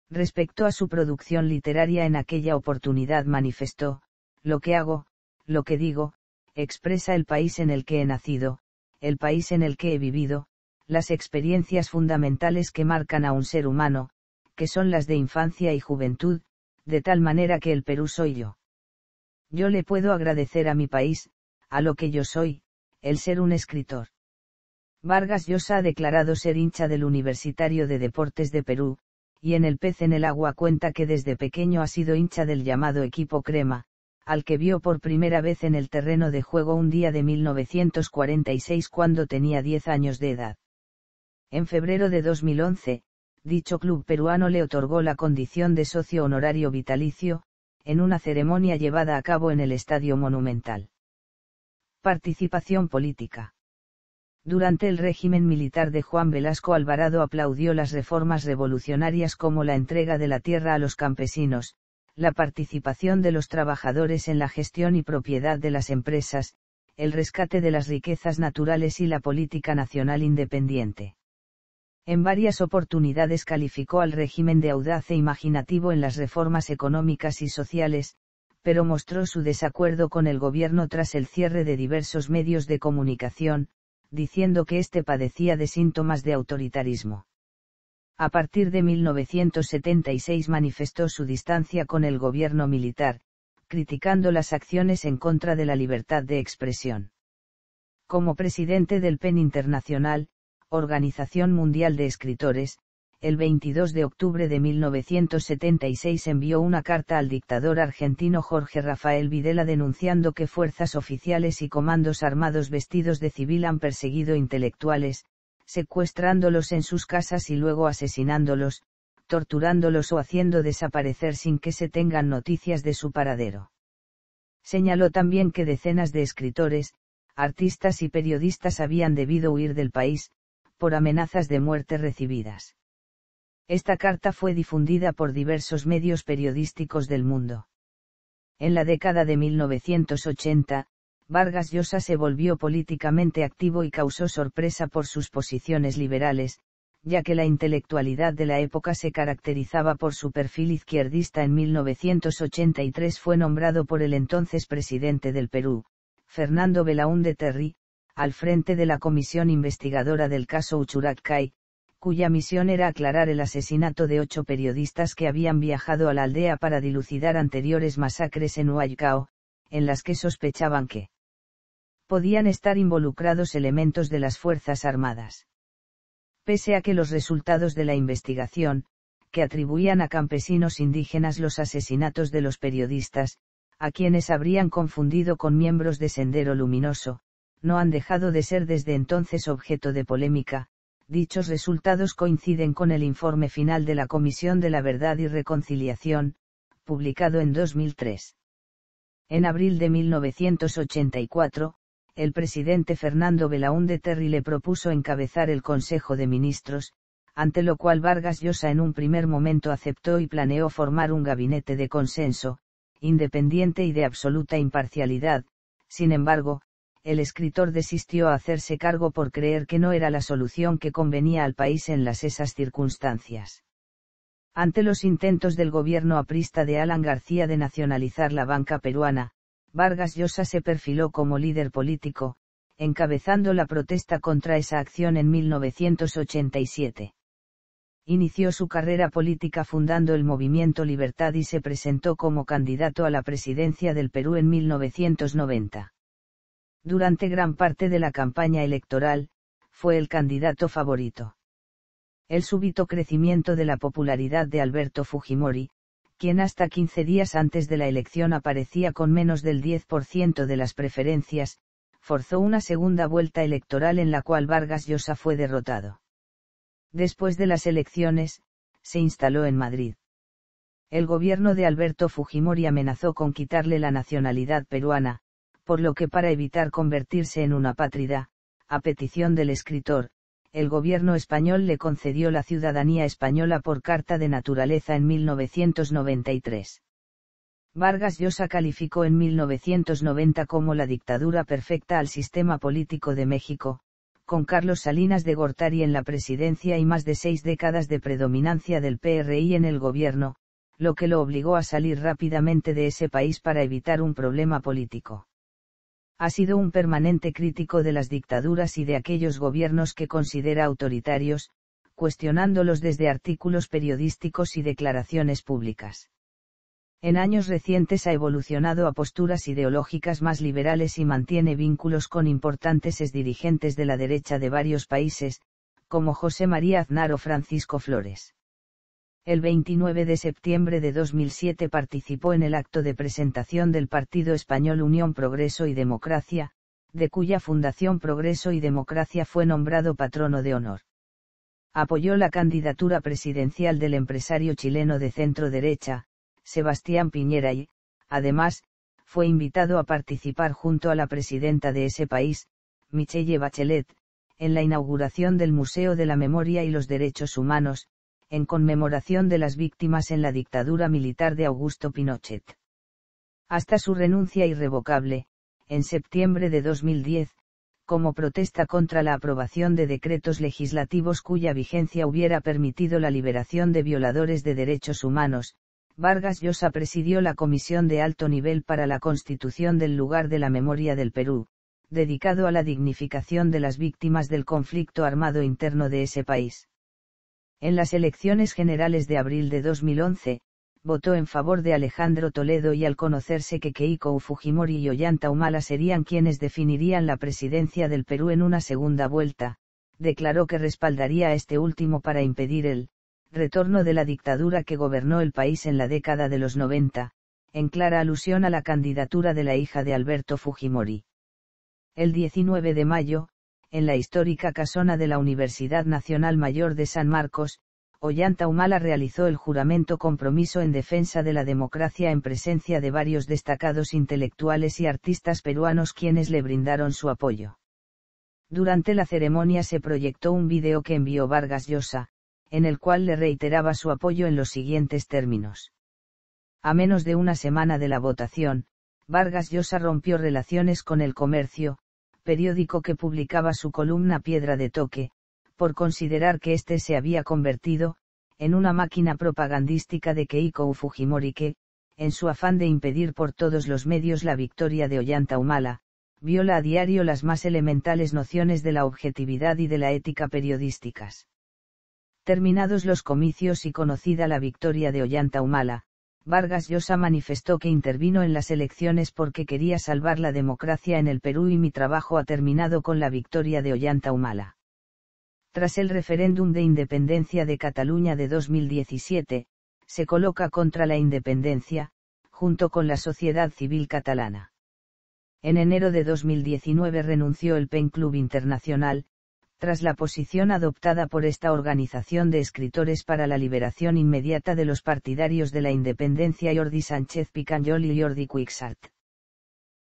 Respecto a su producción literaria en aquella oportunidad manifestó: lo que hago, lo que digo, expresa el país en el que he nacido, el país en el que he vivido, las experiencias fundamentales que marcan a un ser humano, que son las de infancia y juventud, de tal manera que el Perú soy yo. Yo le puedo agradecer a mi país, a lo que yo soy, el ser un escritor. Vargas Llosa ha declarado ser hincha del Universitario de Deportes de Perú, y en El pez en el agua cuenta que desde pequeño ha sido hincha del llamado equipo Crema, al que vio por primera vez en el terreno de juego un día de 1946 cuando tenía 10 años de edad. En febrero de 2011, dicho club peruano le otorgó la condición de socio honorario vitalicio, en una ceremonia llevada a cabo en el Estadio Monumental. Participación política. Durante el régimen militar de Juan Velasco Alvarado aplaudió las reformas revolucionarias como la entrega de la tierra a los campesinos, la participación de los trabajadores en la gestión y propiedad de las empresas, el rescate de las riquezas naturales y la política nacional independiente. En varias oportunidades calificó al régimen de audaz e imaginativo en las reformas económicas y sociales, pero mostró su desacuerdo con el gobierno tras el cierre de diversos medios de comunicación, diciendo que este padecía de síntomas de autoritarismo. A partir de 1976 manifestó su distancia con el gobierno militar, criticando las acciones en contra de la libertad de expresión. Como presidente del PEN Internacional, Organización Mundial de Escritores, el 22 de octubre de 1976 envió una carta al dictador argentino Jorge Rafael Videla denunciando que fuerzas oficiales y comandos armados vestidos de civil han perseguido intelectuales, secuestrándolos en sus casas y luego asesinándolos, torturándolos o haciendo desaparecer sin que se tengan noticias de su paradero. Señaló también que decenas de escritores, artistas y periodistas habían debido huir del país, por amenazas de muerte recibidas. Esta carta fue difundida por diversos medios periodísticos del mundo. En la década de 1980, Vargas Llosa se volvió políticamente activo y causó sorpresa por sus posiciones liberales, ya que la intelectualidad de la época se caracterizaba por su perfil izquierdista. En 1983 fue nombrado por el entonces presidente del Perú, Fernando Belaúnde Terry, al frente de la comisión investigadora del caso Uchucchacay, cuya misión era aclarar el asesinato de 8 periodistas que habían viajado a la aldea para dilucidar anteriores masacres en Huaycao, en las que sospechaban que podían estar involucrados elementos de las Fuerzas Armadas. Pese a que los resultados de la investigación, que atribuían a campesinos indígenas los asesinatos de los periodistas, a quienes habrían confundido con miembros de Sendero Luminoso, no han dejado de ser desde entonces objeto de polémica, dichos resultados coinciden con el informe final de la Comisión de la Verdad y Reconciliación, publicado en 2003. En abril de 1984, el presidente Fernando Belaúnde Terry le propuso encabezar el Consejo de Ministros, ante lo cual Vargas Llosa en un primer momento aceptó y planeó formar un gabinete de consenso, independiente y de absoluta imparcialidad. Sin embargo, el escritor desistió a hacerse cargo por creer que no era la solución que convenía al país en esas circunstancias. Ante los intentos del gobierno aprista de Alan García de nacionalizar la banca peruana, Vargas Llosa se perfiló como líder político, encabezando la protesta contra esa acción en 1987. Inició su carrera política fundando el Movimiento Libertad y se presentó como candidato a la presidencia del Perú en 1990. Durante gran parte de la campaña electoral, fue el candidato favorito. El súbito crecimiento de la popularidad de Alberto Fujimori, quien hasta 15 días antes de la elección aparecía con menos del 10% de las preferencias, forzó una segunda vuelta electoral en la cual Vargas Llosa fue derrotado. Después de las elecciones, se instaló en Madrid. El gobierno de Alberto Fujimori amenazó con quitarle la nacionalidad peruana, por lo que para evitar convertirse en una apátrida, a petición del escritor, el gobierno español le concedió la ciudadanía española por carta de naturaleza en 1993. Vargas Llosa calificó en 1990 como la dictadura perfecta al sistema político de México, con Carlos Salinas de Gortari en la presidencia y más de 6 décadas de predominancia del PRI en el gobierno, lo que lo obligó a salir rápidamente de ese país para evitar un problema político. Ha sido un permanente crítico de las dictaduras y de aquellos gobiernos que considera autoritarios, cuestionándolos desde artículos periodísticos y declaraciones públicas. En años recientes ha evolucionado a posturas ideológicas más liberales y mantiene vínculos con importantes exdirigentes de la derecha de varios países, como José María Aznar o Francisco Flores. El 29 de septiembre de 2007 participó en el acto de presentación del partido español Unión Progreso y Democracia, de cuya fundación Progreso y Democracia fue nombrado patrono de honor. Apoyó la candidatura presidencial del empresario chileno de centro-derecha, Sebastián Piñera y, además, fue invitado a participar junto a la presidenta de ese país, Michelle Bachelet, en la inauguración del Museo de la Memoria y los Derechos Humanos, en conmemoración de las víctimas en la dictadura militar de Augusto Pinochet. Hasta su renuncia irrevocable, en septiembre de 2010, como protesta contra la aprobación de decretos legislativos cuya vigencia hubiera permitido la liberación de violadores de derechos humanos, Vargas Llosa presidió la Comisión de Alto Nivel para la Constitución del Lugar de la Memoria del Perú, dedicado a la dignificación de las víctimas del conflicto armado interno de ese país. En las elecciones generales de abril de 2011, votó en favor de Alejandro Toledo y al conocerse que Keiko Fujimori y Ollanta Humala serían quienes definirían la presidencia del Perú en una segunda vuelta, declaró que respaldaría a este último para impedir el retorno de la dictadura que gobernó el país en la década de los 90, en clara alusión a la candidatura de la hija de Alberto Fujimori. El 19 de mayo, en la histórica casona de la Universidad Nacional Mayor de San Marcos, Ollanta Humala realizó el juramento compromiso en defensa de la democracia en presencia de varios destacados intelectuales y artistas peruanos quienes le brindaron su apoyo. Durante la ceremonia se proyectó un vídeo que envió Vargas Llosa, en el cual le reiteraba su apoyo en los siguientes términos. A menos de una semana de la votación, Vargas Llosa rompió relaciones con El Comercio, periódico que publicaba su columna Piedra de Toque, por considerar que éste se había convertido en una máquina propagandística de Keiko Fujimori que, en su afán de impedir por todos los medios la victoria de Ollanta Humala, viola a diario las más elementales nociones de la objetividad y de la ética periodísticas. Terminados los comicios y conocida la victoria de Ollanta Humala, Vargas Llosa manifestó que intervino en las elecciones porque quería salvar la democracia en el Perú y mi trabajo ha terminado con la victoria de Ollanta Humala. Tras el referéndum de independencia de Cataluña de 2017, se coloca contra la independencia, junto con la sociedad civil catalana. En enero de 2019 renunció el PEN Club Internacional, tras la posición adoptada por esta organización de escritores para la liberación inmediata de los partidarios de la independencia Jordi Sánchez Picañol y Jordi Cuixart.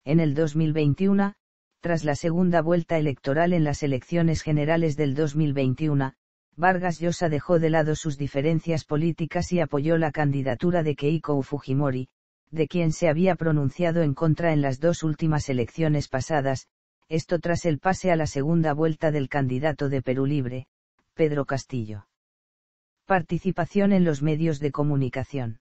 En el 2021, tras la segunda vuelta electoral en las elecciones generales del 2021, Vargas Llosa dejó de lado sus diferencias políticas y apoyó la candidatura de Keiko Fujimori, de quien se había pronunciado en contra en las dos últimas elecciones pasadas, esto tras el pase a la segunda vuelta del candidato de Perú Libre, Pedro Castillo. Participación en los medios de comunicación.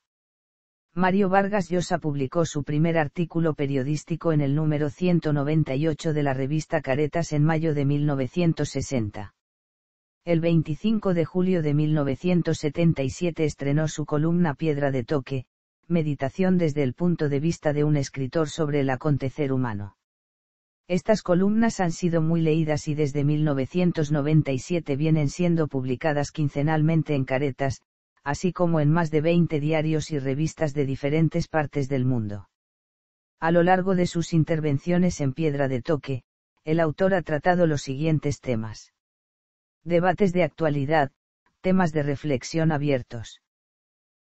Mario Vargas Llosa publicó su primer artículo periodístico en el número 198 de la revista Caretas en mayo de 1960. El 25 de julio de 1977 estrenó su columna Piedra de Toque, meditación desde el punto de vista de un escritor sobre el acontecer humano. Estas columnas han sido muy leídas y desde 1997 vienen siendo publicadas quincenalmente en Caretas, así como en más de 20 diarios y revistas de diferentes partes del mundo. A lo largo de sus intervenciones en Piedra de Toque, el autor ha tratado los siguientes temas. Debates de actualidad, temas de reflexión abiertos.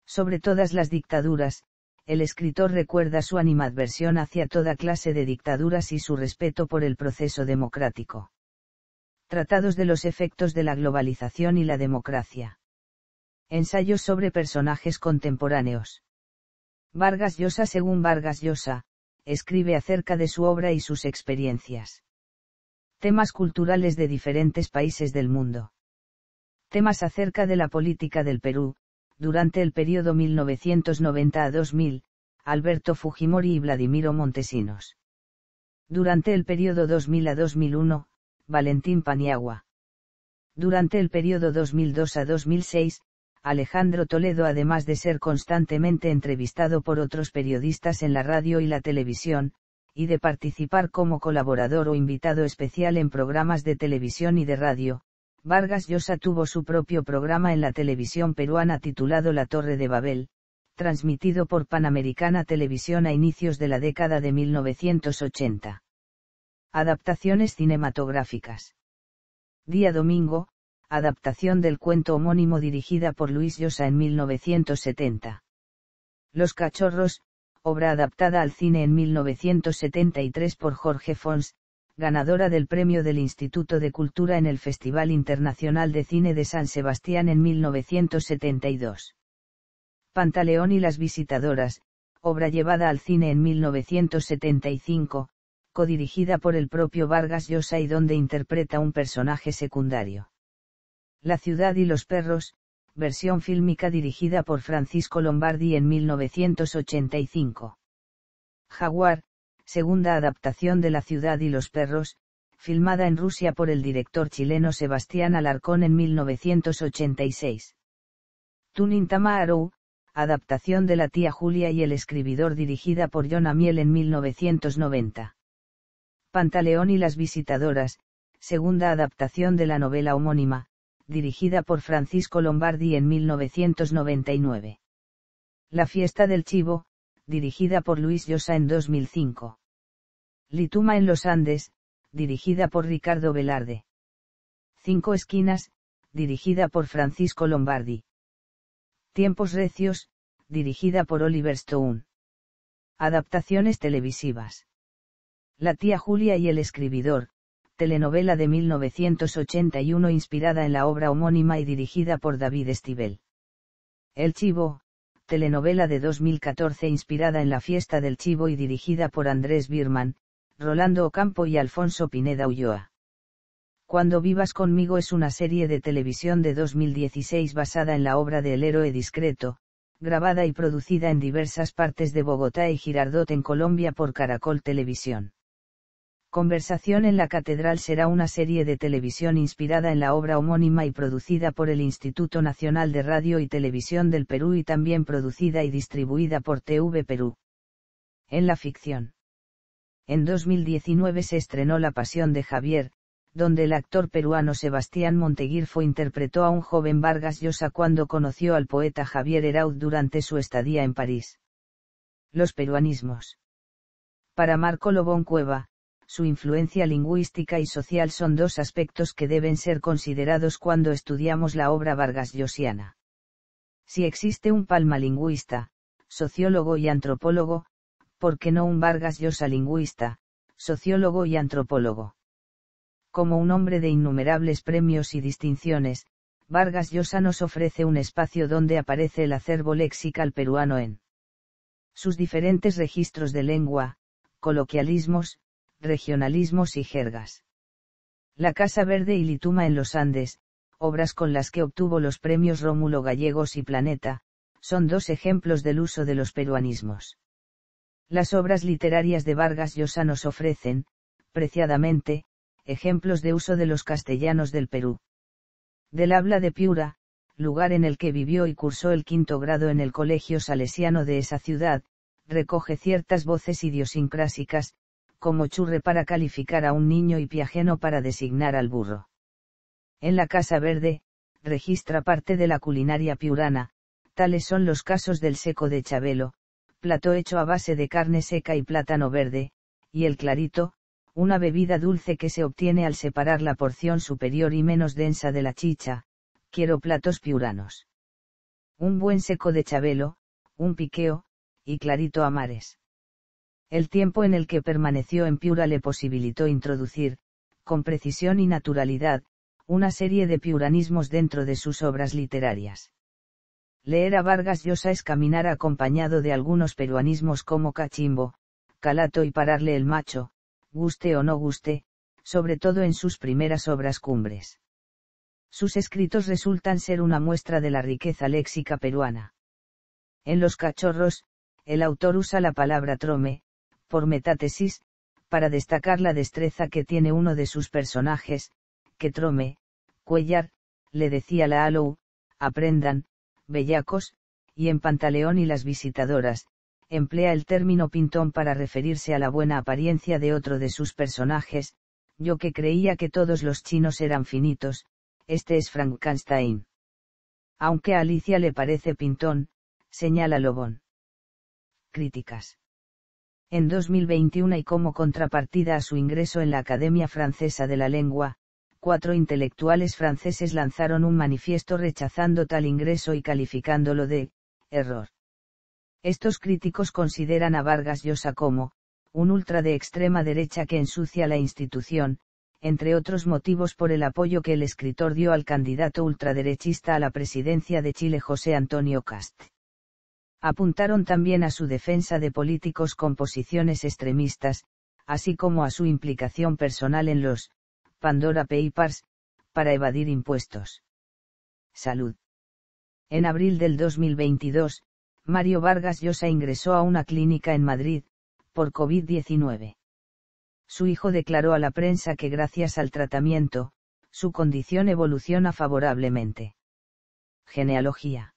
Sobre todas las dictaduras, el escritor recuerda su animadversión hacia toda clase de dictaduras y su respeto por el proceso democrático. Tratados de los efectos de la globalización y la democracia. Ensayos sobre personajes contemporáneos. Vargas Llosa. Según Vargas Llosa, escribe acerca de su obra y sus experiencias. Temas culturales de diferentes países del mundo. Temas acerca de la política del Perú, durante el periodo 1990 a 2000, Alberto Fujimori y Vladimiro Montesinos. Durante el periodo 2000 a 2001, Valentín Paniagua. Durante el periodo 2002 a 2006, Alejandro Toledo. Además de ser constantemente entrevistado por otros periodistas en la radio y la televisión, y de participar como colaborador o invitado especial en programas de televisión y de radio, Vargas Llosa tuvo su propio programa en la televisión peruana titulado La Torre de Babel, transmitido por Panamericana Televisión a inicios de la década de 1980. Adaptaciones cinematográficas. Día Domingo, adaptación del cuento homónimo dirigida por Luis Llosa en 1970. Los Cachorros, obra adaptada al cine en 1973 por Jorge Fons, ganadora del premio del Instituto de Cultura en el Festival Internacional de Cine de San Sebastián en 1972. Pantaleón y las visitadoras, obra llevada al cine en 1975, codirigida por el propio Vargas Llosa y donde interpreta un personaje secundario. La ciudad y los perros, versión fílmica dirigida por Francisco Lombardi en 1985. Jaguar, segunda adaptación de La ciudad y los perros, filmada en Rusia por el director chileno Sebastián Alarcón en 1986. Tunintama Arou, adaptación de La tía Julia y el escribidor dirigida por John Amiel en 1990. Pantaleón y las visitadoras, segunda adaptación de la novela homónima, dirigida por Francisco Lombardi en 1999. La fiesta del chivo, dirigida por Luis Llosa en 2005. Lituma en los Andes, dirigida por Ricardo Velarde. Cinco esquinas, dirigida por Francisco Lombardi. Tiempos recios, dirigida por Oliver Stone. Adaptaciones televisivas. La tía Julia y el escribidor, telenovela de 1981 inspirada en la obra homónima y dirigida por David Estíbal. El Chivo, telenovela de 2014 inspirada en la Fiesta del Chivo y dirigida por Andrés Birman, Rolando Ocampo y Alfonso Pineda Ulloa. Cuando vivas conmigo es una serie de televisión de 2016 basada en la obra de El héroe discreto, grabada y producida en diversas partes de Bogotá y Girardot en Colombia por Caracol Televisión. Conversación en la Catedral será una serie de televisión inspirada en la obra homónima y producida por el Instituto Nacional de Radio y Televisión del Perú y también producida y distribuida por TV Perú. En la ficción. En 2019 se estrenó La Pasión de Javier, donde el actor peruano Sebastián Monteguirfo interpretó a un joven Vargas Llosa cuando conoció al poeta Javier Heraud durante su estadía en París. Los peruanismos. Para Marco Lobón Cueva, su influencia lingüística y social son dos aspectos que deben ser considerados cuando estudiamos la obra vargasllosiana. Si existe un palmalingüista, sociólogo y antropólogo, ¿por qué no un Vargas Llosa lingüista, sociólogo y antropólogo? Como un hombre de innumerables premios y distinciones, Vargas Llosa nos ofrece un espacio donde aparece el acervo lexical peruano en sus diferentes registros de lengua, coloquialismos, regionalismos y jergas. La Casa Verde y Lituma en los Andes, obras con las que obtuvo los premios Rómulo Gallegos y Planeta, son dos ejemplos del uso de los peruanismos. Las obras literarias de Vargas Llosa nos ofrecen, preciadamente, ejemplos de uso de los castellanos del Perú. Del habla de Piura, lugar en el que vivió y cursó el 5º grado en el colegio salesiano de esa ciudad, recoge ciertas voces idiosincrásicas, como churre para calificar a un niño y piajeno para designar al burro. En la Casa Verde, registra parte de la culinaria piurana, tales son los casos del seco de Chabelo, plato hecho a base de carne seca y plátano verde, y el clarito, una bebida dulce que se obtiene al separar la porción superior y menos densa de la chicha. Quiero platos piuranos. Un buen seco de Chabelo, un piqueo, y clarito a mares. El tiempo en el que permaneció en Piura le posibilitó introducir, con precisión y naturalidad, una serie de piuranismos dentro de sus obras literarias. Leer a Vargas Llosa es caminar acompañado de algunos peruanismos como cachimbo, calato y pararle el macho, guste o no guste, sobre todo en sus primeras obras cumbres. Sus escritos resultan ser una muestra de la riqueza léxica peruana. En Los Cachorros, el autor usa la palabra trome, por metátesis, para destacar la destreza que tiene uno de sus personajes, que trome, Cuellar, le decía la Alou, aprendan, bellacos, y en Pantaleón y las visitadoras, emplea el término pintón para referirse a la buena apariencia de otro de sus personajes. Yo que creía que todos los chinos eran finitos, este es Frankenstein. Aunque a Alicia le parece pintón, señala Lobón. Críticas. En 2021 y como contrapartida a su ingreso en la Academia Francesa de la Lengua, 4 intelectuales franceses lanzaron un manifiesto rechazando tal ingreso y calificándolo de error. Estos críticos consideran a Vargas Llosa como un ultra de extrema derecha que ensucia la institución, entre otros motivos por el apoyo que el escritor dio al candidato ultraderechista a la presidencia de Chile José Antonio Cast. Apuntaron también a su defensa de políticos con posiciones extremistas, así como a su implicación personal en los Pandora Papers, para evadir impuestos. Salud. En abril del 2022, Mario Vargas Llosa ingresó a una clínica en Madrid, por COVID-19. Su hijo declaró a la prensa que gracias al tratamiento, su condición evoluciona favorablemente. Genealogía.